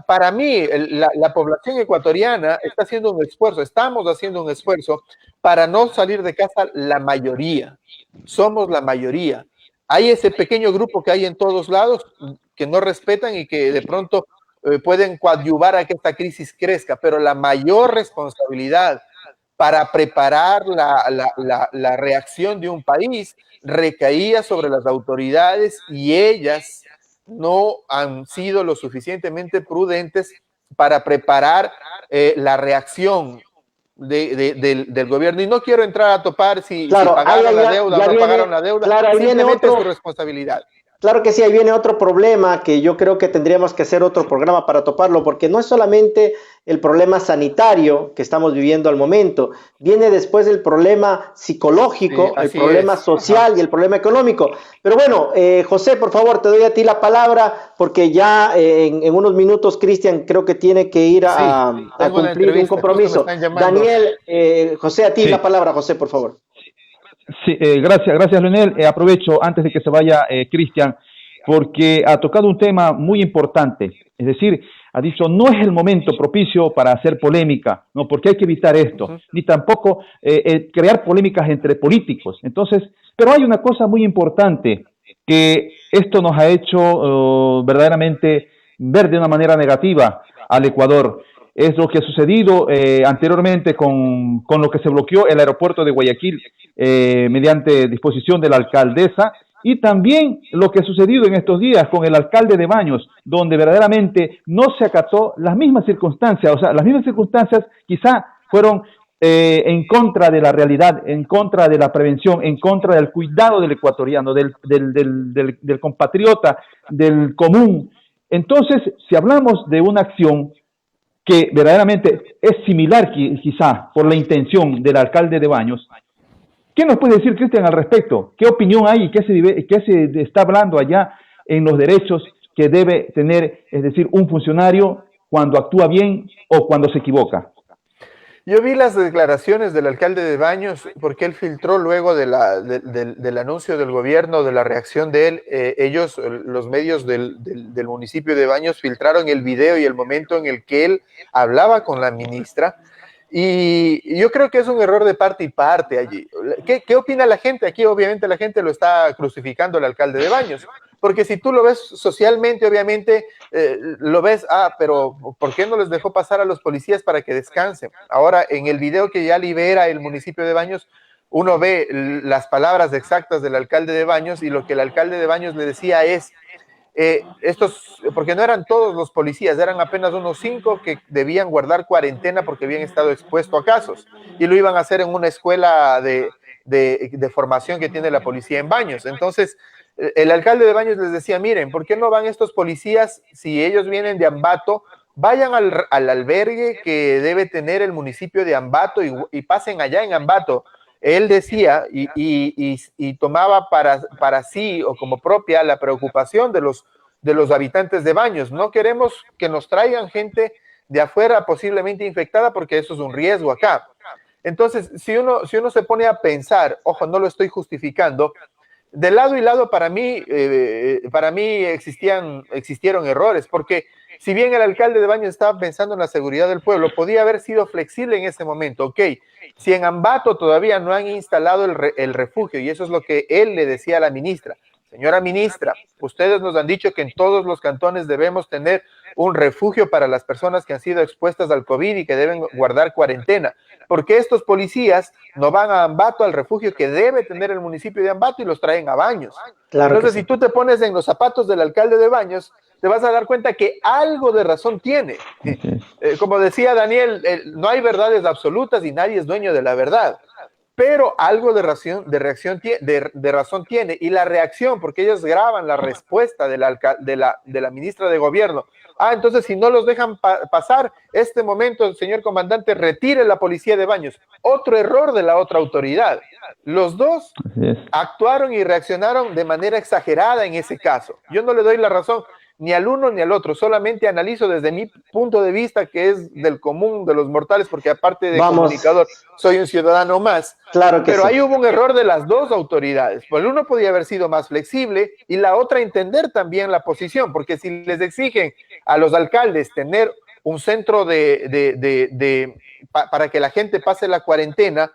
para mí, la población ecuatoriana está haciendo un esfuerzo, estamos haciendo un esfuerzo para no salir de casa la mayoría. Somos la mayoría. Hay ese pequeño grupo que hay en todos lados que no respetan y que de pronto pueden coadyuvar a que esta crisis crezca, pero la mayor responsabilidad para preparar la reacción de un país recaía sobre las autoridades y ellas no han sido lo suficientemente prudentes para preparar la reacción del gobierno. Y no quiero entrar a topar si pagaron la deuda o no pagaron la deuda, claro, simplemente es su responsabilidad. Claro que sí, ahí viene otro problema que yo creo que tendríamos que hacer otro programa para toparlo, porque no es solamente el problema sanitario que estamos viviendo al momento, viene después el problema psicológico, el problema social y el problema económico. Pero bueno, José, por favor, te doy a ti la palabra, porque ya en unos minutos Cristian creo que tiene que ir a cumplir un compromiso. Daniel, José, a ti la palabra, José, por favor. Sí, gracias Leonel. Aprovecho antes de que se vaya Cristian, porque ha tocado un tema muy importante. Es decir, ha dicho, no es el momento propicio para hacer polémica, ¿no? Porque hay que evitar esto, ni tampoco crear polémicas entre políticos. Entonces, pero hay una cosa muy importante, que esto nos ha hecho verdaderamente ver de una manera negativa al Ecuador. Es lo que ha sucedido anteriormente con lo que se bloqueó el aeropuerto de Guayaquil mediante disposición de la alcaldesa, y también lo que ha sucedido en estos días con el alcalde de Baños, donde verdaderamente no se acató las mismas circunstancias, o sea, las mismas circunstancias quizá fueron en contra de la realidad, en contra de la prevención, en contra del cuidado del ecuatoriano, del compatriota, del común. Entonces, si hablamos de una acción que verdaderamente es similar quizá por la intención del alcalde de Baños, ¿qué nos puede decir Cristian al respecto? ¿Qué opinión hay y qué se está hablando allá en los derechos que debe tener, es decir, un funcionario cuando actúa bien o cuando se equivoca? Yo vi las declaraciones del alcalde de Baños porque él filtró luego del anuncio del gobierno, de la reacción de él. Ellos, los medios del municipio de Baños, filtraron el video y el momento en el que él hablaba con la ministra. Y yo creo que es un error de parte y parte allí. ¿Qué opina la gente? Aquí obviamente la gente lo está crucificando al alcalde de Baños. Porque si tú lo ves socialmente, obviamente lo ves, pero ¿por qué no les dejó pasar a los policías para que descansen? Ahora, en el video que ya libera el municipio de Baños, uno ve las palabras exactas del alcalde de Baños y lo que el alcalde de Baños le decía es, porque no eran todos los policías, eran apenas unos 5 que debían guardar cuarentena porque habían estado expuestos a casos y lo iban a hacer en una escuela de formación que tiene la policía en Baños. Entonces, el alcalde de Baños les decía, miren, ¿por qué no van estos policías si ellos vienen de Ambato? Vayan al albergue que debe tener el municipio de Ambato y pasen allá en Ambato. Él decía y tomaba para sí o como propia la preocupación de los habitantes de Baños. No queremos que nos traigan gente de afuera posiblemente infectada porque eso es un riesgo acá. Entonces, si uno se pone a pensar, ojo, no lo estoy justificando, de lado y lado para mí existieron errores, porque si bien el alcalde de Baños estaba pensando en la seguridad del pueblo, podía haber sido flexible en ese momento. Ok, si en Ambato todavía no han instalado el refugio, y eso es lo que él le decía a la ministra, señora ministra, ustedes nos han dicho que en todos los cantones debemos tener un refugio para las personas que han sido expuestas al COVID y que deben guardar cuarentena. ¿Por qué estos policías no van a Ambato, al refugio que debe tener el municipio de Ambato, y los traen a Baños? Claro. Entonces, si tú te pones en los zapatos del alcalde de Baños, te vas a dar cuenta que algo de razón tiene. Como decía Daniel, no hay verdades absolutas y nadie es dueño de la verdad. pero algo de razón tiene, y la reacción, porque ellos graban la respuesta de la ministra de Gobierno. Entonces si no los dejan pasar, este momento, señor comandante, retire la policía de Baños. Otro error de la otra autoridad. Los dos actuaron y reaccionaron de manera exagerada en ese caso. Yo no le doy la razón ni al uno ni al otro, solamente analizo desde mi punto de vista, que es del común de los mortales, porque aparte de comunicador, soy un ciudadano más. Claro que pero sí. Ahí hubo un error de las dos autoridades. Pues el uno podía haber sido más flexible y la otra entender también la posición, porque si les exigen a los alcaldes tener un centro para que la gente pase la cuarentena,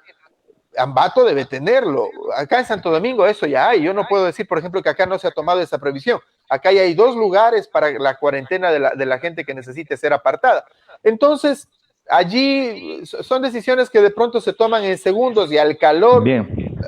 Ambato debe tenerlo. Acá en Santo Domingo eso ya hay. Yo no puedo decir, por ejemplo, que acá no se ha tomado esa previsión. Acá ya hay 2 lugares para la cuarentena de la gente que necesite ser apartada. Entonces, allí son decisiones que de pronto se toman en segundos, y al calor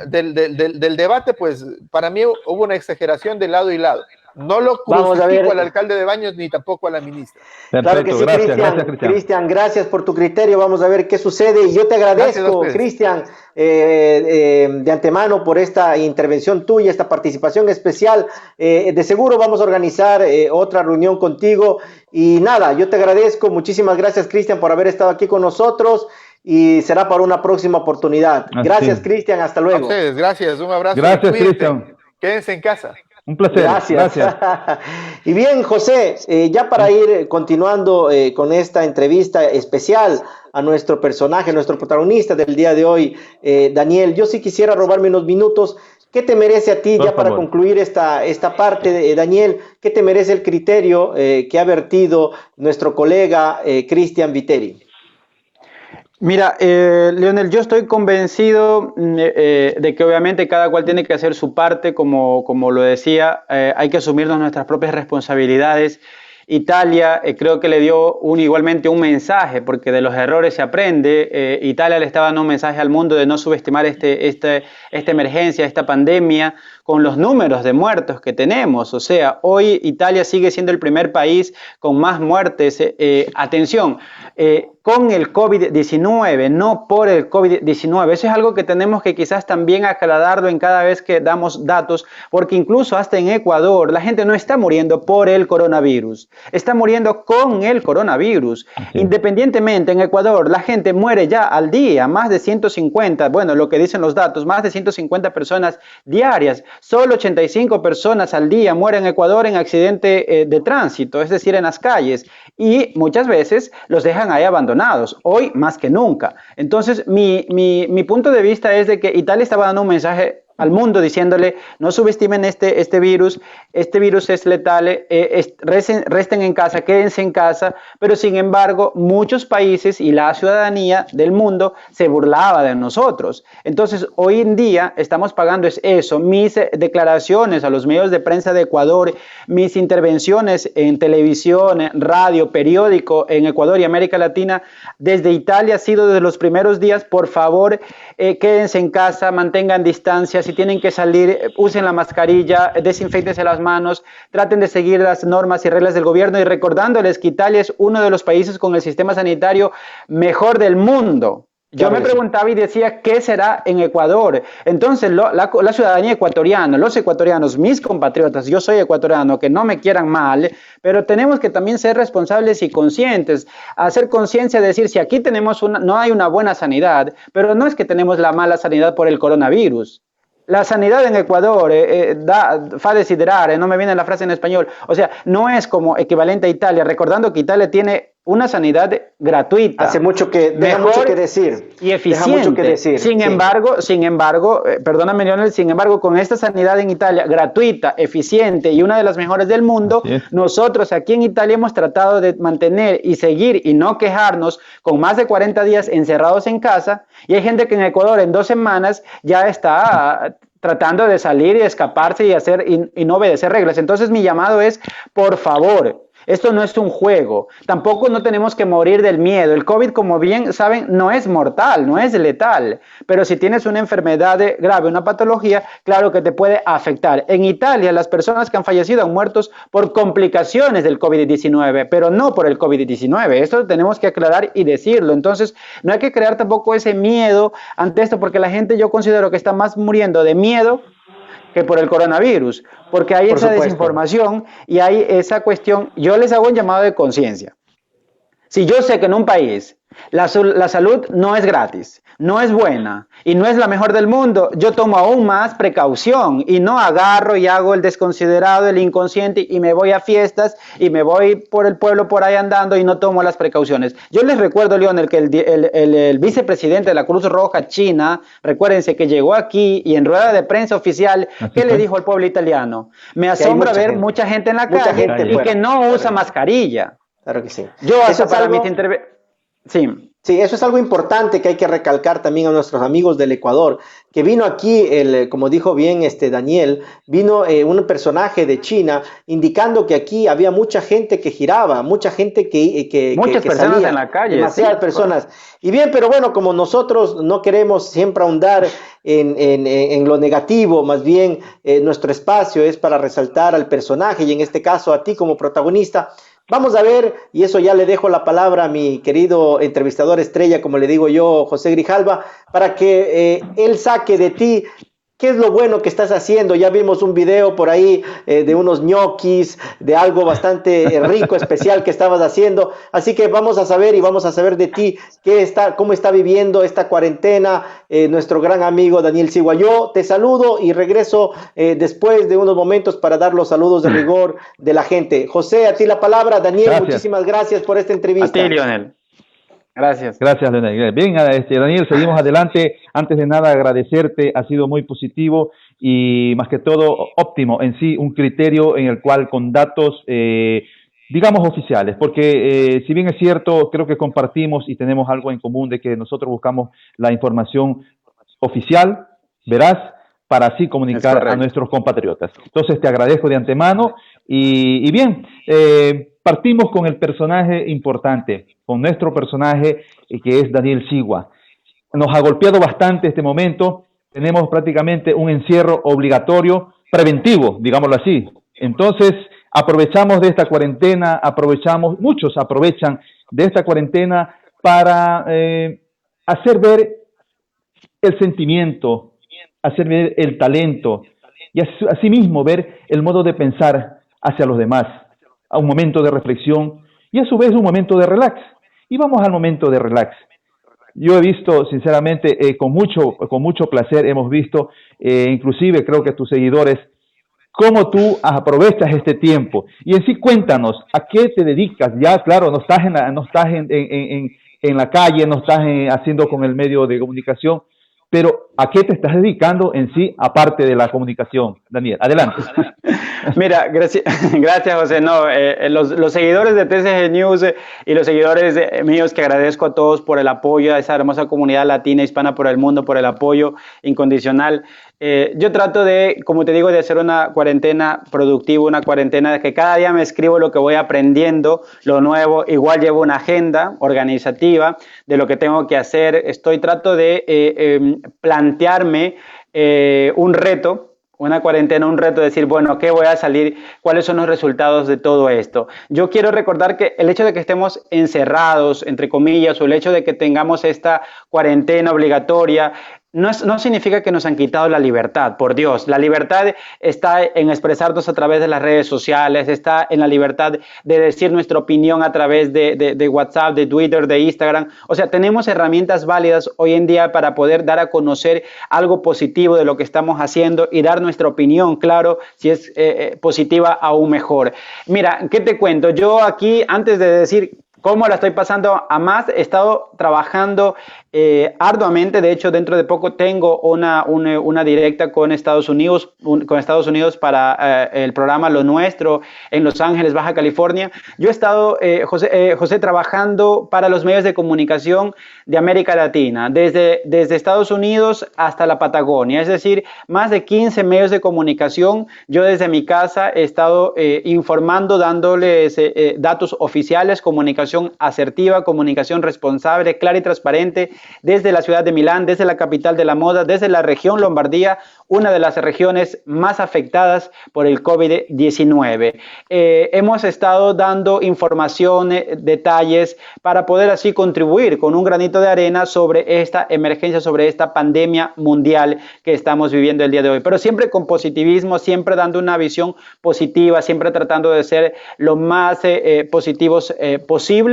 del debate, pues para mí hubo una exageración de lado y lado. No lo crucifico al alcalde de Baños ni tampoco a la ministra. Perfecto, claro que sí, Cristian, gracias por tu criterio. Vamos a ver qué sucede, y yo te agradezco, Cristian, de antemano por esta intervención tuya, esta participación especial. De seguro vamos a organizar otra reunión contigo, y nada, yo te agradezco. Muchísimas gracias, Cristian, por haber estado aquí con nosotros, y será para una próxima oportunidad. Gracias, Cristian, hasta luego. A ustedes, gracias, un abrazo. Gracias, Cristian. Quédense en casa. Un placer. Gracias. Y bien, José, ya para ir continuando con esta entrevista especial a nuestro personaje, nuestro protagonista del día de hoy, Daniel, yo sí quisiera robarme unos minutos. ¿Qué te merece a ti, para concluir esta parte, Daniel? ¿Qué te merece el criterio que ha vertido nuestro colega Cristian Viteri? Mira, Leonel, yo estoy convencido de que obviamente cada cual tiene que hacer su parte, como lo decía, hay que asumirnos nuestras propias responsabilidades. Italia creo que le dio igualmente un mensaje, porque de los errores se aprende. Italia le estaba dando un mensaje al mundo de no subestimar esta emergencia, esta pandemia, con los números de muertos que tenemos. O sea, hoy Italia sigue siendo el primer país con más muertes. Atención, con el COVID-19, no por el COVID-19. Eso es algo que tenemos que quizás también aclararlo en cada vez que damos datos, porque incluso hasta en Ecuador la gente no está muriendo por el coronavirus, está muriendo con el coronavirus. Independientemente, en Ecuador la gente muere ya al día, más de 150, bueno, lo que dicen los datos, más de 150 personas diarias. Solo 85 personas al día mueren en Ecuador en accidente de tránsito, es decir, en las calles, y muchas veces los dejan ahí abandonados, hoy más que nunca. Entonces, mi punto de vista es de que Italia estaba dando un mensaje al mundo diciéndole: no subestimen este virus es letal, resten en casa, quédense en casa. Pero sin embargo, muchos países y la ciudadanía del mundo se burlaba de nosotros. Entonces, hoy en día estamos pagando eso. Mis declaraciones a los medios de prensa de Ecuador, mis intervenciones en televisión, radio, periódico en Ecuador y América Latina, desde Italia ha sido desde los primeros días: por favor, quédense en casa, mantengan distancia. Si tienen que salir, usen la mascarilla, desinféctense las manos, traten de seguir las normas y reglas del gobierno, y recordándoles que Italia es uno de los países con el sistema sanitario mejor del mundo. Yo me preguntaba y decía, ¿qué será en Ecuador? Entonces, la ciudadanía ecuatoriana, los ecuatorianos, mis compatriotas, yo soy ecuatoriano, que no me quieran mal, pero tenemos que también ser responsables y conscientes, hacer conciencia de decir, si aquí no hay una buena sanidad, pero no es que tenemos la mala sanidad por el coronavirus. La sanidad en Ecuador fa desiderare, no me viene la frase en español, o sea, no es como equivalente a Italia, recordando que Italia tiene una sanidad gratuita. Deja mucho que decir. Y eficiente. Deja mucho que decir. Sin embargo, perdóname, Leonel, sin embargo, con esta sanidad en Italia, gratuita, eficiente y una de las mejores del mundo, nosotros aquí en Italia hemos tratado de mantener y seguir y no quejarnos con más de 40 días encerrados en casa, y hay gente que en Ecuador en 2 semanas ya está tratando de salir y escaparse y no obedecer reglas. Entonces mi llamado es, por favor, Esto no es un juego. Tampoco no tenemos que morir del miedo. El COVID, como bien saben, no es mortal, no es letal. Pero si tienes una enfermedad grave, una patología, claro que te puede afectar. En Italia, las personas que han fallecido han muerto por complicaciones del COVID-19, pero no por el COVID-19. Esto tenemos que aclarar y decirlo. Entonces, no hay que crear tampoco ese miedo ante esto, porque la gente, yo considero que está más muriendo de miedo que por el coronavirus, porque hay esa desinformación y hay esa cuestión. Yo les hago un llamado de conciencia. Si yo sé que en un país la salud no es gratis, no es buena y no es la mejor del mundo, yo tomo aún más precaución y no agarro y hago el desconsiderado, el inconsciente y me voy a fiestas y me voy por el pueblo por ahí andando y no tomo las precauciones. Yo les recuerdo, Lionel, que el vicepresidente de la Cruz Roja China, recuérdense que llegó aquí y en rueda de prensa oficial, ¿qué le dijo al pueblo italiano? Me asombra ver mucha gente en la calle y que no usa mascarilla. Claro que sí. Yo hasta para mis intervenciones... Sí. Sí, eso es algo importante que hay que recalcar también a nuestros amigos del Ecuador, que vino aquí, como dijo bien Daniel, vino un personaje de China indicando que aquí había mucha gente que giraba, mucha gente muchas que personas salía, en la calle. demasiadas personas. Y bien, pero bueno, como nosotros no queremos siempre ahondar en lo negativo, más bien nuestro espacio es para resaltar al personaje y en este caso a ti como protagonista. Vamos a ver, y eso ya le dejo la palabra a mi querido entrevistador estrella, como le digo yo, José Grijalva, para que él saque de ti qué es lo bueno que estás haciendo. Ya vimos un video por ahí de unos ñoquis, de algo bastante rico, especial que estabas haciendo. Así que vamos a saber y vamos a saber de ti cómo está viviendo esta cuarentena nuestro gran amigo Daniel Sigua. Yo te saludo y regreso después de unos momentos para dar los saludos de rigor de la gente. José, a ti la palabra. Daniel, muchísimas gracias por esta entrevista. A ti, Lionel. Gracias. Gracias, Leonel. Bien, Daniel, seguimos adelante. Antes de nada, agradecerte, ha sido muy positivo y más que todo óptimo en sí, un criterio en el cual con datos, digamos, oficiales, porque si bien es cierto, creo que compartimos y tenemos algo en común de que nosotros buscamos la información oficial, veraz, para así comunicar a nuestros compatriotas. Entonces, te agradezco de antemano y bien, partimos con el personaje importante, con nuestro personaje que es Daniel Sigua. Nos ha golpeado bastante este momento, tenemos prácticamente un encierro obligatorio, preventivo, digámoslo así. Entonces, aprovechamos de esta cuarentena, muchos aprovechan de esta cuarentena para hacer ver el sentimiento, hacer ver el talento y asimismo ver el modo de pensar hacia los demás, a un momento de reflexión y a su vez un momento de relax. Y vamos al momento de relax. Yo he visto, sinceramente, con mucho placer, hemos visto, inclusive creo que tus seguidores, cómo tú aprovechas este tiempo. Y en sí, cuéntanos, ¿a qué te dedicas? Ya, claro, no estás en la calle, no estás haciendo con el medio de comunicación, pero ¿a qué te estás dedicando en sí, aparte de la comunicación? Daniel, adelante. Mira, gracias José. No, los seguidores de TCG News y los seguidores míos, que agradezco a todos por el apoyo a esa hermosa comunidad latina, hispana por el mundo, por el apoyo incondicional. Yo trato de, como te digo, de hacer una cuarentena productiva, una cuarentena de que cada día me escribo lo que voy aprendiendo, lo nuevo. Igual llevo una agenda organizativa de lo que tengo que hacer. Trato de plantearme un reto, una cuarentena, un reto de decir, bueno, ¿qué voy a salir? ¿Cuáles son los resultados de todo esto? Yo quiero recordar que el hecho de que estemos encerrados, entre comillas, o el hecho de que tengamos esta cuarentena obligatoria, no significa que nos han quitado la libertad, por Dios. La libertad está en expresarnos a través de las redes sociales, está en la libertad de decir nuestra opinión a través de WhatsApp, de Twitter, de Instagram. O sea, tenemos herramientas válidas hoy en día para poder dar a conocer algo positivo de lo que estamos haciendo y dar nuestra opinión, claro, si es positiva, aún mejor. Mira, ¿qué te cuento? Yo aquí, antes de decir ¿Cómo la estoy pasando a más? He estado trabajando arduamente. De hecho, dentro de poco tengo una directa con Estados Unidos, para el programa Lo Nuestro en Los Ángeles, Baja California. Yo he estado, José, trabajando para los medios de comunicación de América Latina, desde Estados Unidos hasta la Patagonia, es decir, más de 15 medios de comunicación. Yo desde mi casa he estado informando, dándoles datos oficiales, comunicación asertiva, comunicación responsable, clara y transparente, desde la ciudad de Milán, desde la capital de la moda, desde la región Lombardía, una de las regiones más afectadas por el COVID-19. Hemos estado dando información, detalles, para poder así contribuir con un granito de arena sobre esta emergencia, sobre esta pandemia mundial que estamos viviendo el día de hoy. Pero siempre con positivismo, siempre dando una visión positiva, siempre tratando de ser lo más positivos posible.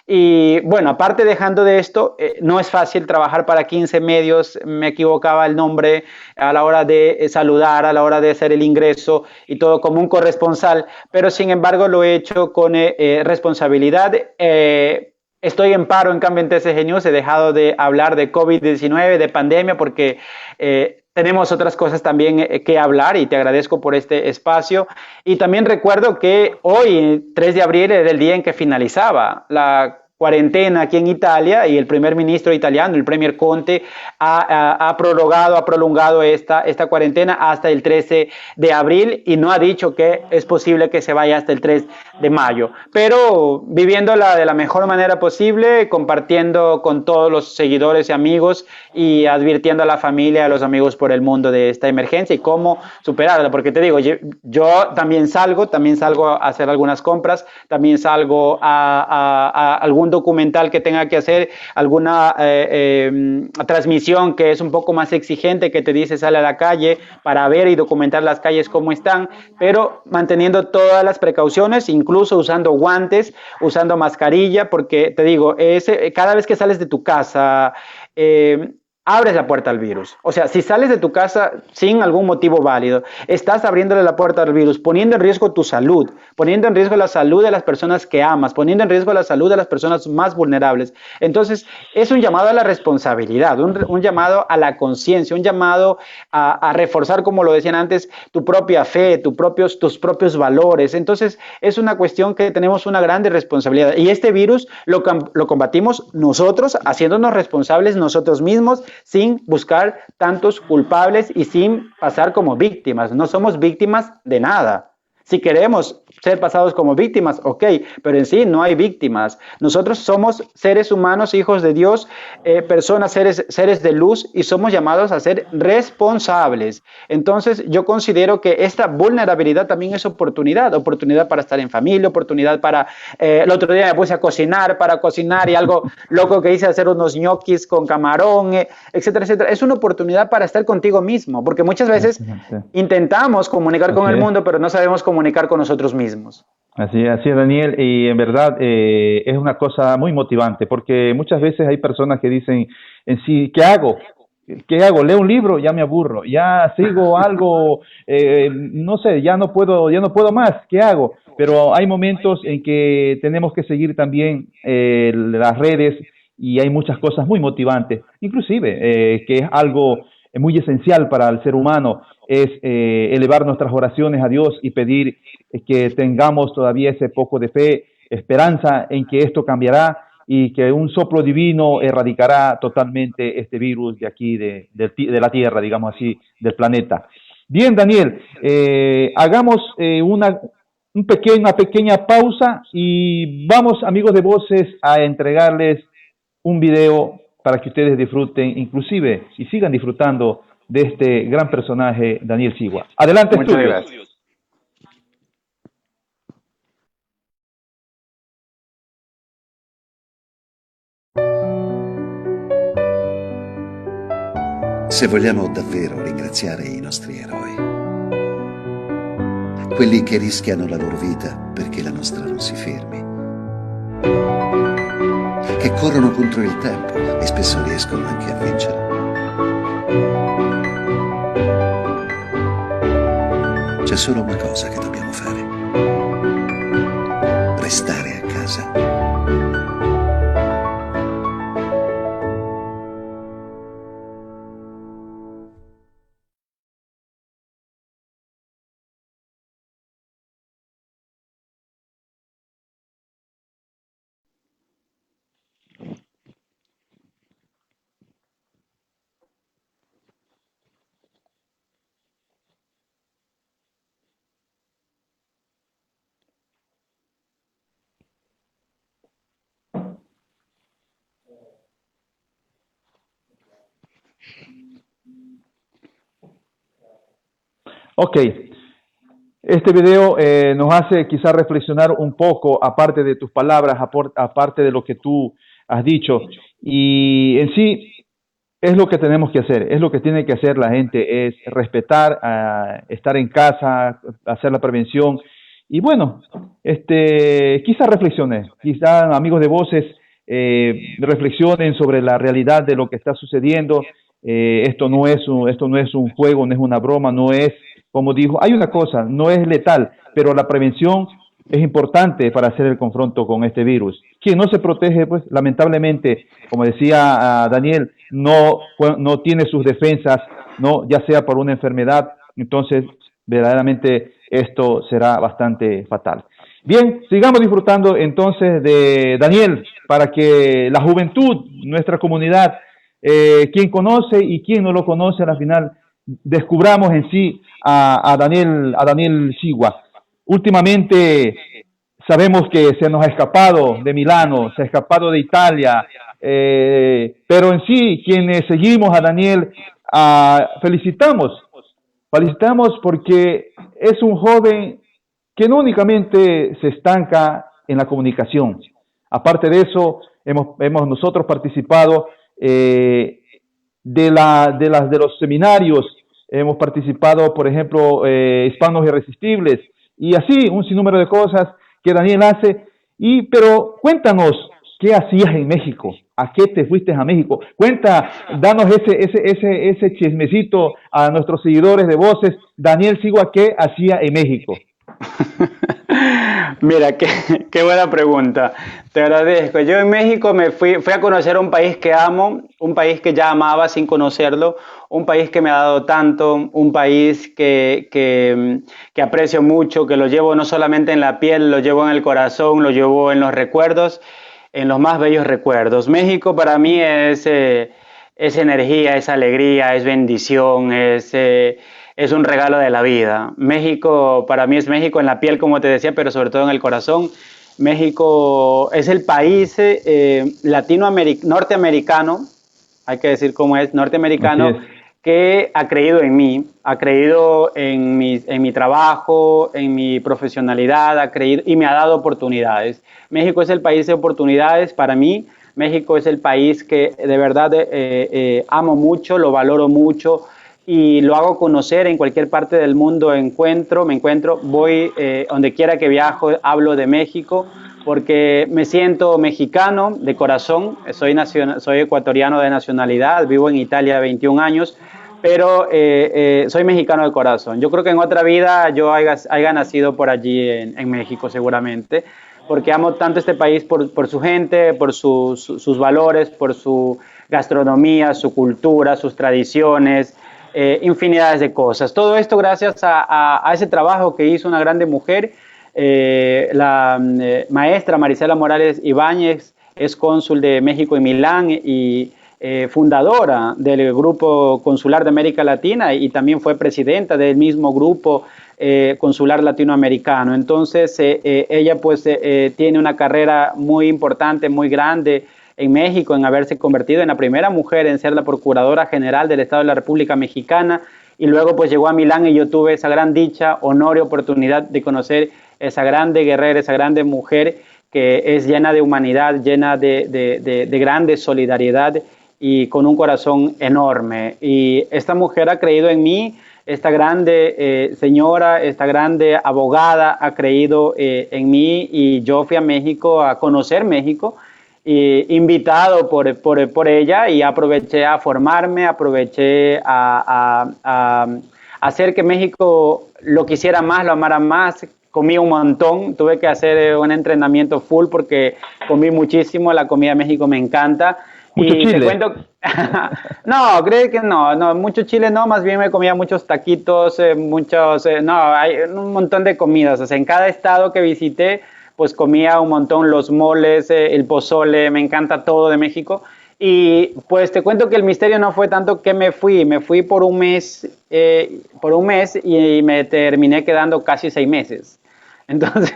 Y bueno, aparte dejando de esto, no es fácil trabajar para 15 medios. Me equivocaba el nombre a la hora de saludar, a la hora de hacer el ingreso y todo como un corresponsal, pero sin embargo lo he hecho con responsabilidad. Estoy en paro, en cambio, en TCG News. He dejado de hablar de COVID-19, de pandemia, porque tenemos otras cosas también que hablar, y te agradezco por este espacio. Y también recuerdo que hoy, 3 de abril, era el día en que finalizaba la cuarentena aquí en Italia, y el primer ministro italiano, el premier Conte, ha prolongado esta cuarentena hasta el 13 de abril, y no ha dicho que es posible que se vaya hasta el 3 de mayo, pero viviéndola de la mejor manera posible, compartiendo con todos los seguidores y amigos, y advirtiendo a la familia, a los amigos por el mundo de esta emergencia y cómo superarla, porque te digo, yo también salgo a hacer algunas compras, también salgo a algún documental que tenga que hacer, alguna transmisión que es un poco más exigente, que te dice sale a la calle para ver y documentar las calles cómo están, pero manteniendo todas las precauciones, incluso usando guantes, usando mascarilla, porque te digo, cada vez que sales de tu casa, abres la puerta al virus. O sea, si sales de tu casa sin algún motivo válido, estás abriéndole la puerta al virus, poniendo en riesgo tu salud, poniendo en riesgo la salud de las personas que amas, poniendo en riesgo la salud de las personas más vulnerables. Entonces, es un llamado a la responsabilidad, un llamado a la conciencia, un llamado a reforzar, como lo decían antes, tu propia fe, tus propios valores. Entonces, es una cuestión que tenemos una grande responsabilidad. Y este virus lo combatimos nosotros, haciéndonos responsables nosotros mismos, sin buscar tantos culpables y sin pasar como víctimas. No somos víctimas de nada. Si queremos ser pasados como víctimas, ok, pero en sí no hay víctimas. Nosotros somos seres humanos, hijos de Dios, personas, seres de luz, y somos llamados a ser responsables. Entonces, yo considero que esta vulnerabilidad también es oportunidad para estar en familia, oportunidad para... el otro día me puse a cocinar, y algo loco que hice, hacer unos ñoquis con camarón, etcétera, etcétera. Es una oportunidad para estar contigo mismo, porque muchas veces intentamos comunicar con el mundo, pero no sabemos comunicar con nosotros mismos. Así es, Daniel, y en verdad es una cosa muy motivante, porque muchas veces hay personas que dicen en sí, ¿qué hago? ¿Qué hago? ¿Leo un libro? Ya me aburro. ¿Ya sigo algo? No sé, ya no puedo más. ¿Qué hago? Pero hay momentos en que tenemos que seguir también las redes, y hay muchas cosas muy motivantes, inclusive que es algo muy esencial para el ser humano, es elevar nuestras oraciones a Dios y pedir que tengamos todavía ese poco de fe, esperanza en que esto cambiará y que un soplo divino erradicará totalmente este virus de aquí, de la Tierra, digamos así, del planeta. Bien, Daniel, hagamos una pequeña pausa y vamos, amigos de Voces, a entregarles un video para que ustedes disfruten, inclusive, y sigan disfrutando de este gran personaje, Daniel Sigua. Adelante, Muchas gracias. Se vogliamo davvero ringraziare i nostri eroi, quelli che rischiano la loro vita perché la nostra non si fermi, che corrono contro il tempo e spesso riescono anche a vincere. C'è solo una cosa che dobbiamo fare: restare a casa. Ok, este video nos hace quizás reflexionar un poco, aparte de tus palabras, aparte de lo que tú has dicho, y en sí es lo que tenemos que hacer, es lo que tiene que hacer la gente, es respetar, estar en casa, hacer la prevención, y bueno, quizás reflexiones, quizás amigos de Voces reflexionen sobre la realidad de lo que está sucediendo. Esto no es un juego, no es una broma, no es, como dijo, hay una cosa, no es letal, pero la prevención es importante para hacer el confronto con este virus. Quien no se protege, pues lamentablemente, como decía Daniel, no tiene sus defensas, no, ya sea por una enfermedad, entonces verdaderamente esto será bastante fatal. Bien, sigamos disfrutando entonces de Daniel, para que la juventud, nuestra comunidad, quien conoce y quien no lo conoce, al final descubramos en sí a Daniel Sigua. Últimamente sabemos que se nos ha escapado de Milano, se ha escapado de Italia, pero en sí, quienes seguimos a Daniel, felicitamos porque es un joven que no únicamente se estanca en la comunicación. Aparte de eso, hemos nosotros participado de los seminarios, hemos participado, por ejemplo, Hispanos Irresistibles, y así un sinnúmero de cosas que Daniel hace. Pero cuéntanos, ¿qué hacías en México? ¿A qué te fuiste a México? Danos ese chismecito a nuestros seguidores de Voces. Daniel Sigua, ¿qué hacía en México? Mira, qué buena pregunta. Te agradezco. Yo en México fui a conocer un país que amo, un país que ya amaba sin conocerlo, un país que me ha dado tanto, un país que aprecio mucho, que lo llevo no solamente en la piel, lo llevo en el corazón, lo llevo en los recuerdos, en los más bellos recuerdos. México para mí es energía, es alegría, es bendición, es un regalo de la vida. México, para mí es México en la piel, como te decía, pero sobre todo en el corazón. México es el país norteamericano, hay que decir cómo es, norteamericano, que ha creído en mí, ha creído en mi trabajo, en mi profesionalidad, ha creído y me ha dado oportunidades. México es el país de oportunidades para mí. México es el país que de verdad amo mucho, lo valoro mucho, y lo hago conocer en cualquier parte del mundo. Me encuentro, voy donde quiera que viajo, hablo de México, porque me siento mexicano de corazón. Soy ecuatoriano de nacionalidad, vivo en Italia 21 años, pero soy mexicano de corazón. Yo creo que en otra vida yo haya nacido por allí en México seguramente, porque amo tanto este país por su gente, por sus valores, por su gastronomía, su cultura, sus tradiciones, infinidades de cosas. Todo esto gracias a ese trabajo que hizo una grande mujer, la maestra Marisela Morales Ibáñez, es cónsul de México en Milán y fundadora del Grupo Consular de América Latina, y también fue presidenta del mismo grupo consular latinoamericano. Entonces ella pues tiene una carrera muy importante, muy grande en México, en haberse convertido en la primera mujer en ser la Procuradora General del Estado de la República Mexicana, y luego pues llegó a Milán y yo tuve esa gran dicha, honor y oportunidad de conocer esa grande guerrera, esa grande mujer que es llena de humanidad, llena de grande solidaridad y con un corazón enorme. Y esta mujer ha creído en mí, esta grande señora, esta grande abogada ha creído en mí, y yo fui a México a conocer México, invitado por ella, y aproveché a formarme, aproveché a hacer que México lo quisiera más, lo amara más. Comí un montón, tuve que hacer un entrenamiento full porque comí muchísimo, la comida de México me encanta. Mucho chile. Te cuento, no, creo que no, mucho chile no, más bien me comía muchos taquitos, hay un montón de comidas. O sea, en cada estado que visité, pues comía un montón, los moles, el pozole, me encanta todo de México. Y pues te cuento que el misterio no fue tanto que me fui por un mes y me terminé quedando casi 6 meses. Entonces,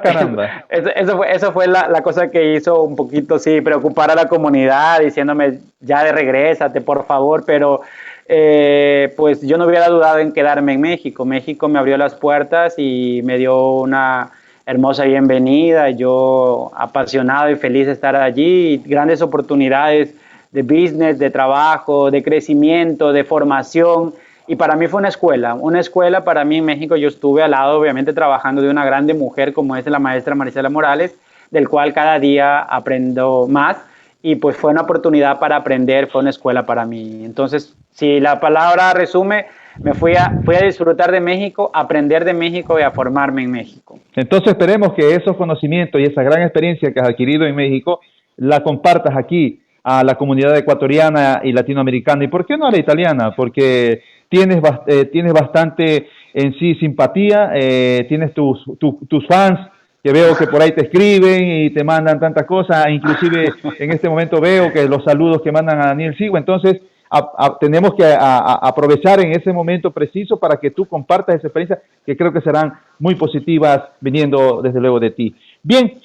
caramba. Eso fue la cosa que hizo un poquito, sí, preocupar a la comunidad, diciéndome, ya regrésate, por favor, pero pues yo no hubiera dudado en quedarme en México. México me abrió las puertas y me dio una hermosa bienvenida. Yo apasionado y feliz de estar allí, grandes oportunidades de business, de trabajo, de crecimiento, de formación. Y para mí fue una escuela para mí en México. Yo estuve al lado, obviamente, trabajando de una grande mujer como es la maestra Marisela Morales, del cual cada día aprendo más. Y pues fue una oportunidad para aprender, fue una escuela para mí. Entonces, si la palabra resume, fui a disfrutar de México, a aprender de México y a formarme en México. Entonces esperemos que esos conocimientos y esa gran experiencia que has adquirido en México la compartas aquí a la comunidad ecuatoriana y latinoamericana. ¿Y por qué no a la italiana? Porque tienes bastante en sí simpatía, tienes tus fans, que veo que por ahí te escriben y te mandan tantas cosas, inclusive en este momento veo que los saludos que mandan a Daniel Sigüe. Entonces tenemos que aprovechar en ese momento preciso para que tú compartas esa experiencia, que creo que serán muy positivas viniendo desde luego de ti. Bien,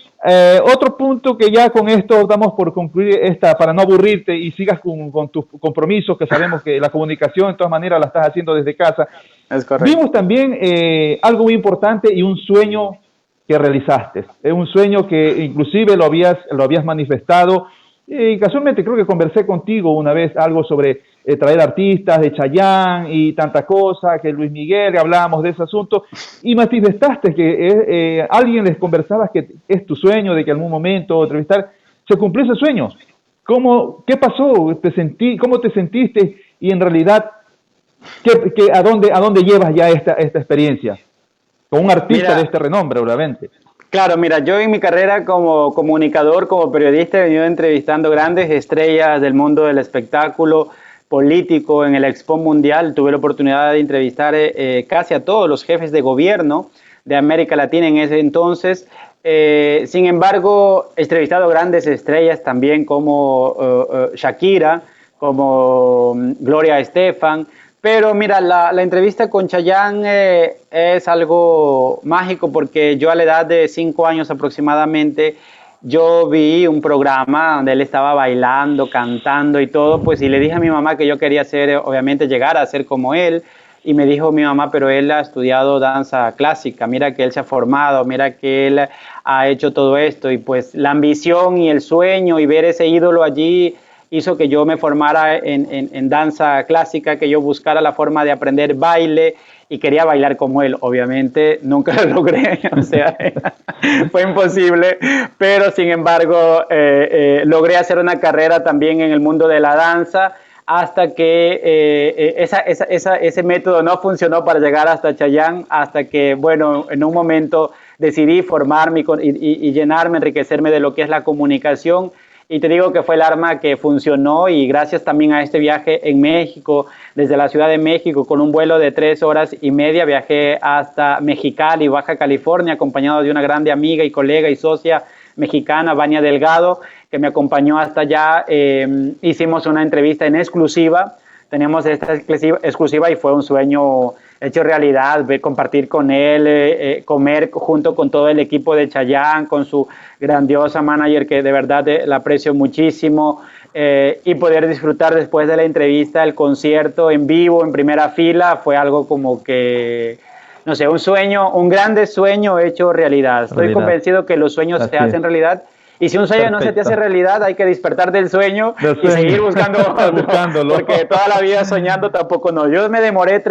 otro punto que ya con esto damos por concluir para no aburrirte y sigas con tus compromisos, que sabemos que la comunicación de todas maneras la estás haciendo desde casa. Es correcto. Vimos también algo muy importante y un sueño que realizaste. Es un sueño que inclusive lo habías manifestado. Y casualmente creo que conversé contigo una vez algo sobre traer artistas de Chayanne y tanta cosa, que Luis Miguel, hablábamos de ese asunto, y manifestaste que alguien les conversabas que es tu sueño de que en algún momento entrevistar, se cumplió ese sueño. ¿Qué pasó? ¿Cómo te sentiste? Y en realidad, ¿a dónde llevas ya esta experiencia? Con un artista de este renombre, obviamente. Claro, mira, yo en mi carrera como comunicador, como periodista, he venido entrevistando grandes estrellas del mundo del espectáculo político. En el Expo Mundial tuve la oportunidad de entrevistar casi a todos los jefes de gobierno de América Latina en ese entonces. Sin embargo, he entrevistado grandes estrellas también como Shakira, como Gloria Estefan. Pero mira, la entrevista con Chayanne es algo mágico, porque yo a la edad de 5 años aproximadamente, yo vi un programa donde él estaba bailando, cantando y todo, pues, y le dije a mi mamá que yo quería obviamente llegar a ser como él, y me dijo mi mamá, pero él ha estudiado danza clásica, mira que él se ha formado, mira que él ha hecho todo esto, y pues la ambición y el sueño y ver ese ídolo allí hizo que yo me formara en danza clásica, que yo buscara la forma de aprender baile y quería bailar como él. Obviamente nunca lo logré, o sea, fue imposible, pero sin embargo logré hacer una carrera también en el mundo de la danza, hasta que ese método no funcionó para llegar hasta Chayanne, hasta que, bueno, en un momento decidí formarme y llenarme, enriquecerme de lo que es la comunicación. Y te digo que fue el arma que funcionó, y gracias también a este viaje en México, desde la Ciudad de México, con un vuelo de 3 horas y media, viajé hasta Mexicali, Baja California, acompañado de una grande amiga y colega y socia mexicana, Vania Delgado, que me acompañó hasta allá. Hicimos una entrevista en exclusiva, teníamos esta exclusiva y fue un sueño hecho realidad, compartir con él, comer junto con todo el equipo de Chayanne, con su grandiosa manager, que de verdad la aprecio muchísimo, y poder disfrutar después de la entrevista el concierto en vivo, en primera fila, fue algo como que, no sé, un sueño, un grande sueño hecho realidad. Estoy convencido que los sueños se hacen realidad. Y si un sueño no se te hace realidad, hay que despertar del sueño y seguir buscándolo, porque toda la vida soñando tampoco no. Yo me demoré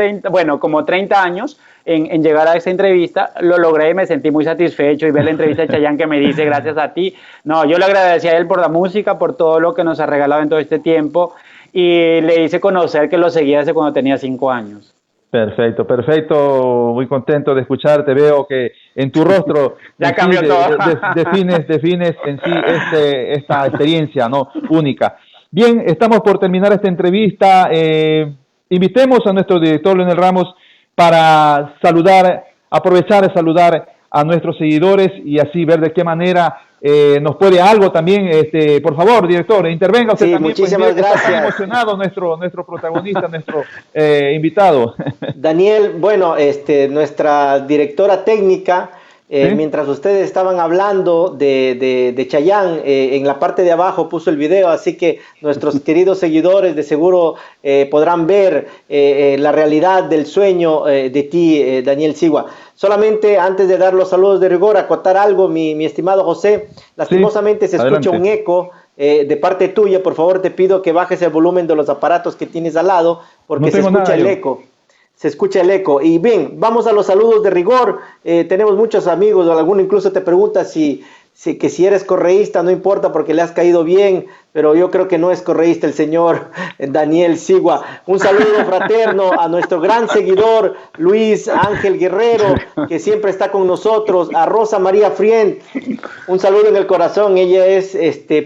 como 30 años en llegar a esa entrevista, lo logré y me sentí muy satisfecho, y ver la entrevista de Chayanne que me dice gracias a ti. No, yo le agradecí a él por la música, por todo lo que nos ha regalado en todo este tiempo, y le hice conocer que lo seguía desde cuando tenía 5 años. Perfecto, perfecto, muy contento de escucharte. Veo que en tu rostro ya cambió todo. defines en sí esta experiencia, ¿no?, única. Bien, estamos por terminar esta entrevista. Invitemos a nuestro director Leonel Ramos para aprovechar de saludar a nuestros seguidores y así ver de qué manera nos puede algo también. Por favor, director, intervenga usted también. Muchísimas gracias. Está emocionado nuestro protagonista, nuestro invitado. Daniel, bueno, nuestra directora técnica ¿Sí? Mientras ustedes estaban hablando de Chayanne, en la parte de abajo puso el video, así que nuestros queridos seguidores de seguro podrán ver la realidad del sueño de ti, Daniel Sigua. Solamente antes de dar los saludos de rigor, acotar algo, mi estimado José, lastimosamente se escucha un eco de parte tuya. Por favor te pido que bajes el volumen de los aparatos que tienes al lado, porque se escucha el eco. Se escucha el eco. Y bien, vamos a los saludos de rigor. Tenemos muchos amigos, alguno incluso te pregunta si eres correísta. No importa porque le has caído bien, pero yo creo que no es correísta el señor Daniel Sigua. Un saludo fraterno a nuestro gran seguidor Luis Ángel Guerrero, que siempre está con nosotros, a Rosa María Frient, un saludo en el corazón. Ella es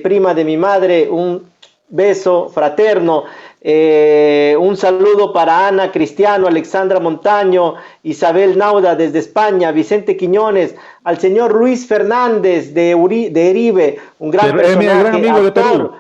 prima de mi madre, un beso fraterno. Un saludo para Ana Cristiano, Alexandra Montaño, Isabel Nauda desde España, Vicente Quiñones, al señor Luis Fernández de Eribe, un gran personaje, gran amigo de actor.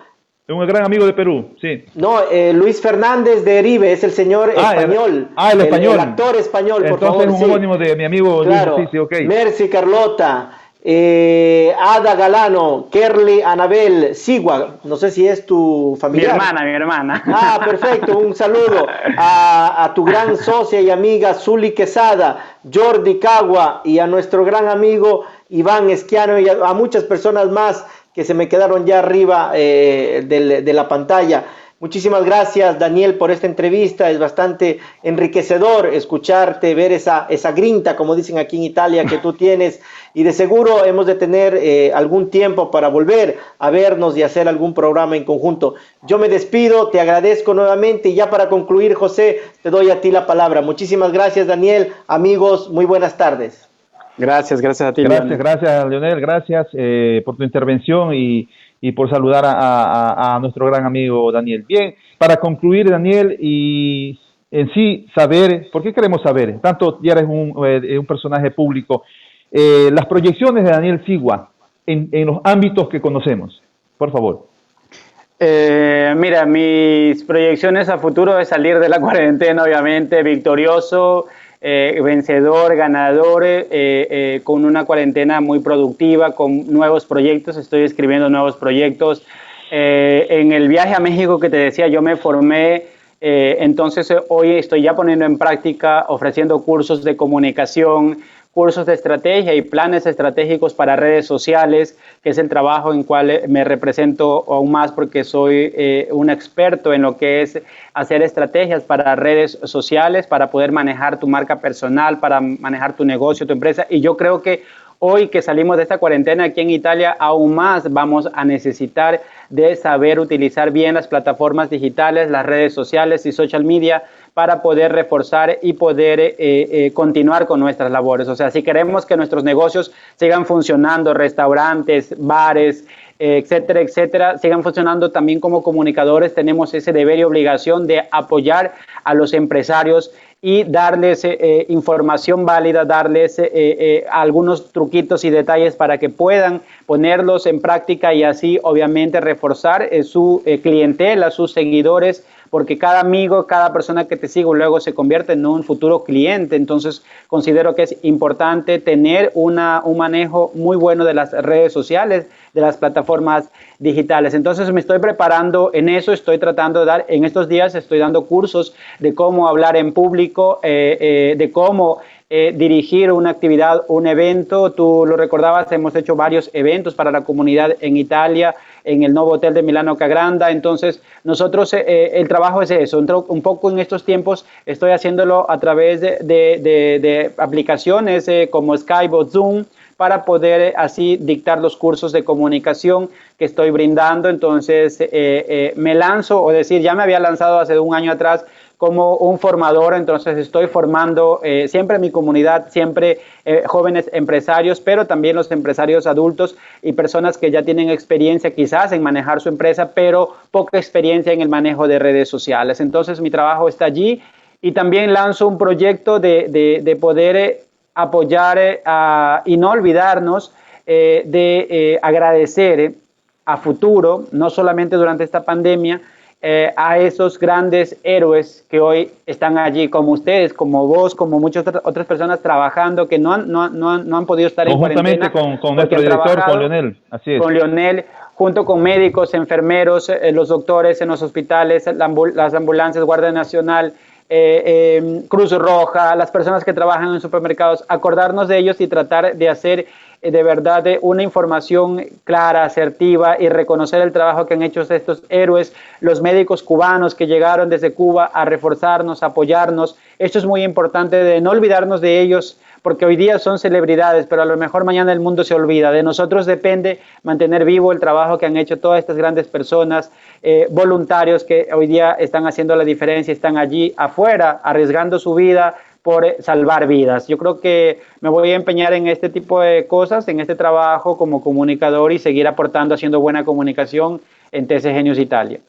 Perú. Un gran amigo de Perú, sí. No, Luis Fernández de Eribe es el señor español. El español. El actor español, por Entonces, favor. Entonces es un homónimo de mi amigo claro. Luis, sí, ok. Mercy Carlota, Ada Galano, Kerly Anabel Sigua, no sé si es tu familiar. Mi hermana. Ah, perfecto, un saludo a tu gran socia y amiga Zuli Quesada, Jordi Cagua, y a nuestro gran amigo Iván Esquiano, y a muchas personas más que se me quedaron ya arriba de la pantalla. Muchísimas gracias, Daniel, por esta entrevista. Es bastante enriquecedor escucharte, ver esa grinta, como dicen aquí en Italia, que tú tienes, y de seguro hemos de tener algún tiempo para volver a vernos y hacer algún programa en conjunto. Yo me despido, te agradezco nuevamente, y ya para concluir, José, te doy a ti la palabra. Muchísimas gracias, Daniel. Amigos, muy buenas tardes. Gracias a ti, Leonel. Gracias, Leonel, gracias por tu intervención y por saludar a nuestro gran amigo Daniel. Bien, para concluir, Daniel, y en sí saber, ¿por qué queremos saber? Tanto ya eres un personaje público, las proyecciones de Daniel Sigua en los ámbitos que conocemos, por favor. Mira, mis proyecciones a futuro es salir de la cuarentena, obviamente, victorioso, vencedor, ganador, con una cuarentena muy productiva, con nuevos proyectos. Estoy escribiendo nuevos proyectos. En el viaje a México que te decía, yo me formé, entonces hoy estoy ya poniendo en práctica, ofreciendo cursos de comunicación, cursos de estrategia y planes estratégicos para redes sociales, que es el trabajo en cual me represento aún más, porque soy un experto en lo que es hacer estrategias para redes sociales, para poder manejar tu marca personal, para manejar tu negocio, tu empresa. Y yo creo que hoy que salimos de esta cuarentena aquí en Italia, aún más vamos a necesitar de saber utilizar bien las plataformas digitales, las redes sociales y social media, para poder reforzar y poder continuar con nuestras labores. O sea, si queremos que nuestros negocios sigan funcionando, restaurantes, bares, etcétera, etcétera, sigan funcionando también como comunicadores, tenemos ese deber y obligación de apoyar a los empresarios y darles información válida, darles algunos truquitos y detalles para que puedan ponerlos en práctica y así obviamente reforzar su clientela, sus seguidores, porque cada amigo, cada persona que te sigue luego se convierte en un futuro cliente. Entonces considero que es importante tener un manejo muy bueno de las redes sociales, de las plataformas digitales. Entonces me estoy preparando en eso, estoy tratando de dar, en estos días estoy dando cursos de cómo hablar en público, de cómo dirigir una actividad, un evento. Tú lo recordabas, hemos hecho varios eventos para la comunidad en Italia, en el nuevo hotel de Milano Cagranda. Entonces nosotros el trabajo es eso, un poco en estos tiempos estoy haciéndolo a través de aplicaciones como Skype o Zoom, para poder así dictar los cursos de comunicación que estoy brindando. Entonces me lanzo, o decir, ya me había lanzado hace un año atrás como un formador. Entonces estoy formando siempre mi comunidad, siempre jóvenes empresarios, pero también los empresarios adultos y personas que ya tienen experiencia quizás en manejar su empresa, pero poca experiencia en el manejo de redes sociales. Entonces mi trabajo está allí, y también lanzo un proyecto de poder apoyar y no olvidarnos de agradecer a futuro, no solamente durante esta pandemia, a esos grandes héroes que hoy están allí, como ustedes, como vos, como muchas otras personas trabajando, que no han podido estar en cuarentena. Con nuestro director, con Leonel, así es. Con Leonel, junto con médicos, enfermeros, los doctores en los hospitales, las ambulancias, Guardia Nacional, Cruz Roja, las personas que trabajan en supermercados, acordarnos de ellos y tratar de hacer de verdad una información clara, asertiva y reconocer el trabajo que han hecho estos héroes, los médicos cubanos que llegaron desde Cuba a reforzarnos, a apoyarnos. Esto es muy importante, de no olvidarnos de ellos, porque hoy día son celebridades, pero a lo mejor mañana el mundo se olvida. De nosotros depende mantener vivo el trabajo que han hecho todas estas grandes personas, voluntarios que hoy día están haciendo la diferencia, están allí afuera arriesgando su vida por salvar vidas. Yo creo que me voy a empeñar en este tipo de cosas, en este trabajo como comunicador y seguir aportando, haciendo buena comunicación en TC Genius Italia.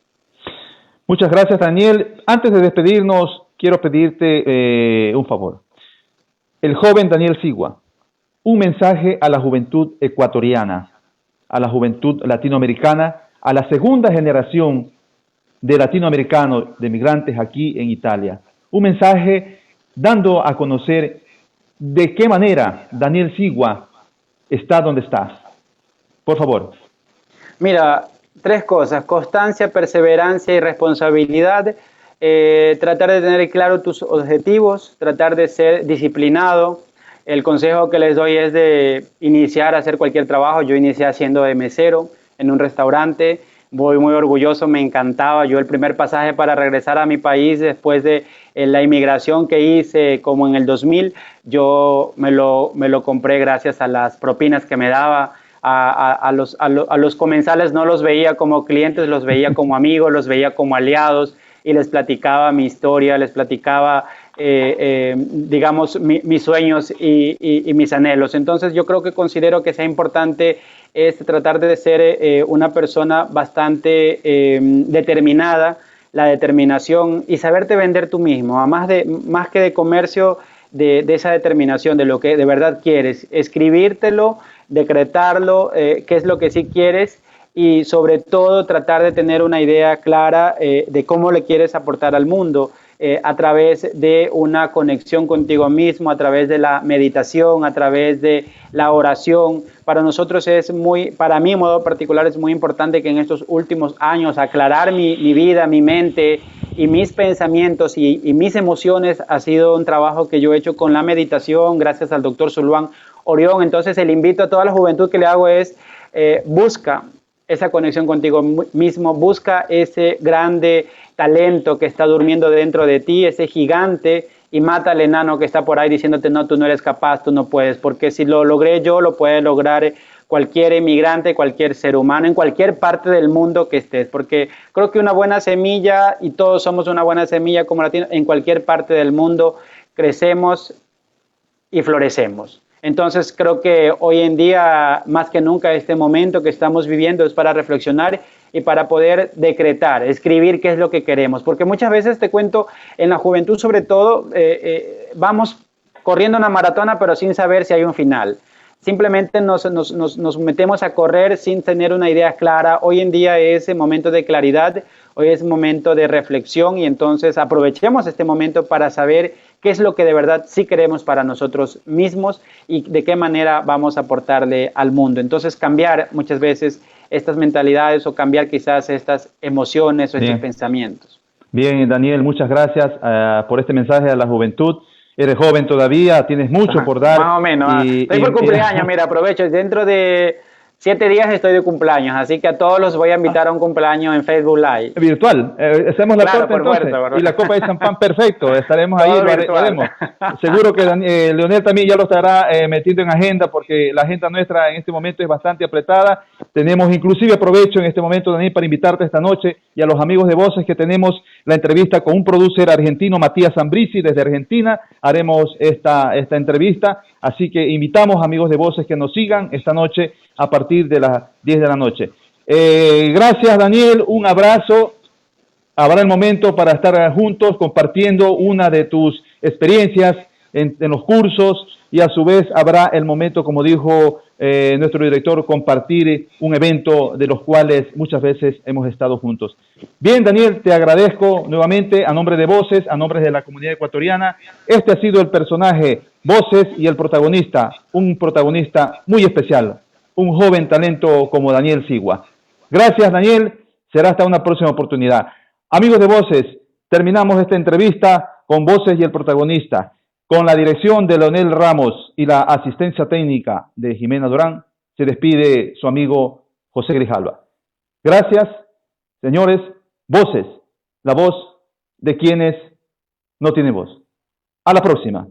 Muchas gracias, Daniel. Antes de despedirnos, quiero pedirte un favor. El joven Daniel Sigua, un mensaje a la juventud ecuatoriana, a la juventud latinoamericana, a la segunda generación de latinoamericanos, de migrantes aquí en Italia. Un mensaje dando a conocer de qué manera Daniel Sigua está donde estás. Por favor. Mira, 3 cosas: constancia, perseverancia y responsabilidad. Tratar de tener claro tus objetivos, tratar de ser disciplinado. El consejo que les doy es de iniciar a hacer cualquier trabajo. Yo inicié haciendo de mesero en un restaurante, voy muy orgulloso, me encantaba. Yo el primer pasaje para regresar a mi país después de la inmigración que hice como en el 2000, yo me lo compré gracias a las propinas que me daba. A los comensales no los veía como clientes, los veía como amigos, los veía como aliados, y les platicaba mi historia, les platicaba, digamos, mis sueños y mis anhelos. Entonces yo creo que considero que sea importante tratar de ser una persona bastante determinada, la determinación y saberte vender tú mismo, más que de comercio, de esa determinación, de lo que de verdad quieres, escribírtelo, decretarlo, qué es lo que sí quieres, y sobre todo tratar de tener una idea clara de cómo le quieres aportar al mundo, a través de una conexión contigo mismo, a través de la meditación, a través de la oración. Para nosotros para mí en modo particular es muy importante que en estos últimos años aclarar mi vida, mi mente y mis pensamientos y mis emociones ha sido un trabajo que yo he hecho con la meditación, gracias al doctor Zulván Orión. Entonces el invito a toda la juventud que le hago es, busca esa conexión contigo mismo, busca ese grande talento que está durmiendo dentro de ti, ese gigante, y mata al enano que está por ahí diciéndote, no, tú no eres capaz, tú no puedes, porque si lo logré yo, lo puede lograr cualquier emigrante, cualquier ser humano, en cualquier parte del mundo que estés, porque creo que una buena semilla, y todos somos una buena semilla como latinos, en cualquier parte del mundo crecemos y florecemos. Entonces creo que hoy en día, más que nunca, este momento que estamos viviendo es para reflexionar y para poder decretar, escribir qué es lo que queremos. Porque muchas veces, te cuento, en la juventud sobre todo, vamos corriendo una maratona pero sin saber si hay un final. Simplemente nos metemos a correr sin tener una idea clara. Hoy en día es el momento de claridad, hoy es momento de reflexión, y entonces aprovechemos este momento para saber qué es lo que de verdad sí queremos para nosotros mismos y de qué manera vamos a aportarle al mundo. Entonces cambiar muchas veces estas mentalidades o cambiar quizás estas emociones o estos pensamientos. Bien, Daniel, muchas gracias por este mensaje a la juventud. Eres joven todavía, tienes mucho por dar. Más o menos. Estoy por cumpleaños, mira, aprovecho. Dentro de 7 días estoy de cumpleaños, así que a todos los voy a invitar a un cumpleaños en Facebook Live. Virtual. Hacemos la torta entonces. Y la copa de champán, perfecto. Estaremos ahí, lo haremos. Seguro que Leonel también ya lo estará metiendo en agenda, porque la agenda nuestra en este momento es bastante apretada. Tenemos, inclusive aprovecho en este momento, Daniel, para invitarte esta noche y a los amigos de Voces que tenemos la entrevista con un producer argentino, Matías Zambrisi, desde Argentina. Haremos esta entrevista, así que invitamos, amigos de Voces, que nos sigan esta noche a partir de las 10 de la noche. Gracias, Daniel, un abrazo. Habrá el momento para estar juntos compartiendo una de tus experiencias en los cursos, y a su vez habrá el momento, como dijo nuestro director, compartir un evento de los cuales muchas veces hemos estado juntos. Bien, Daniel, te agradezco nuevamente a nombre de Voces, a nombre de la comunidad ecuatoriana. Este ha sido el personaje Voces y el protagonista, un protagonista muy especial, un joven talento como Daniel Sigua. Gracias, Daniel. Será hasta una próxima oportunidad. Amigos de Voces, terminamos esta entrevista con Voces y el protagonista. Con la dirección de Leonel Ramos y la asistencia técnica de Jimena Durán, se despide su amigo José Grijalva. Gracias, señores. Voces, la voz de quienes no tienen voz. A la próxima.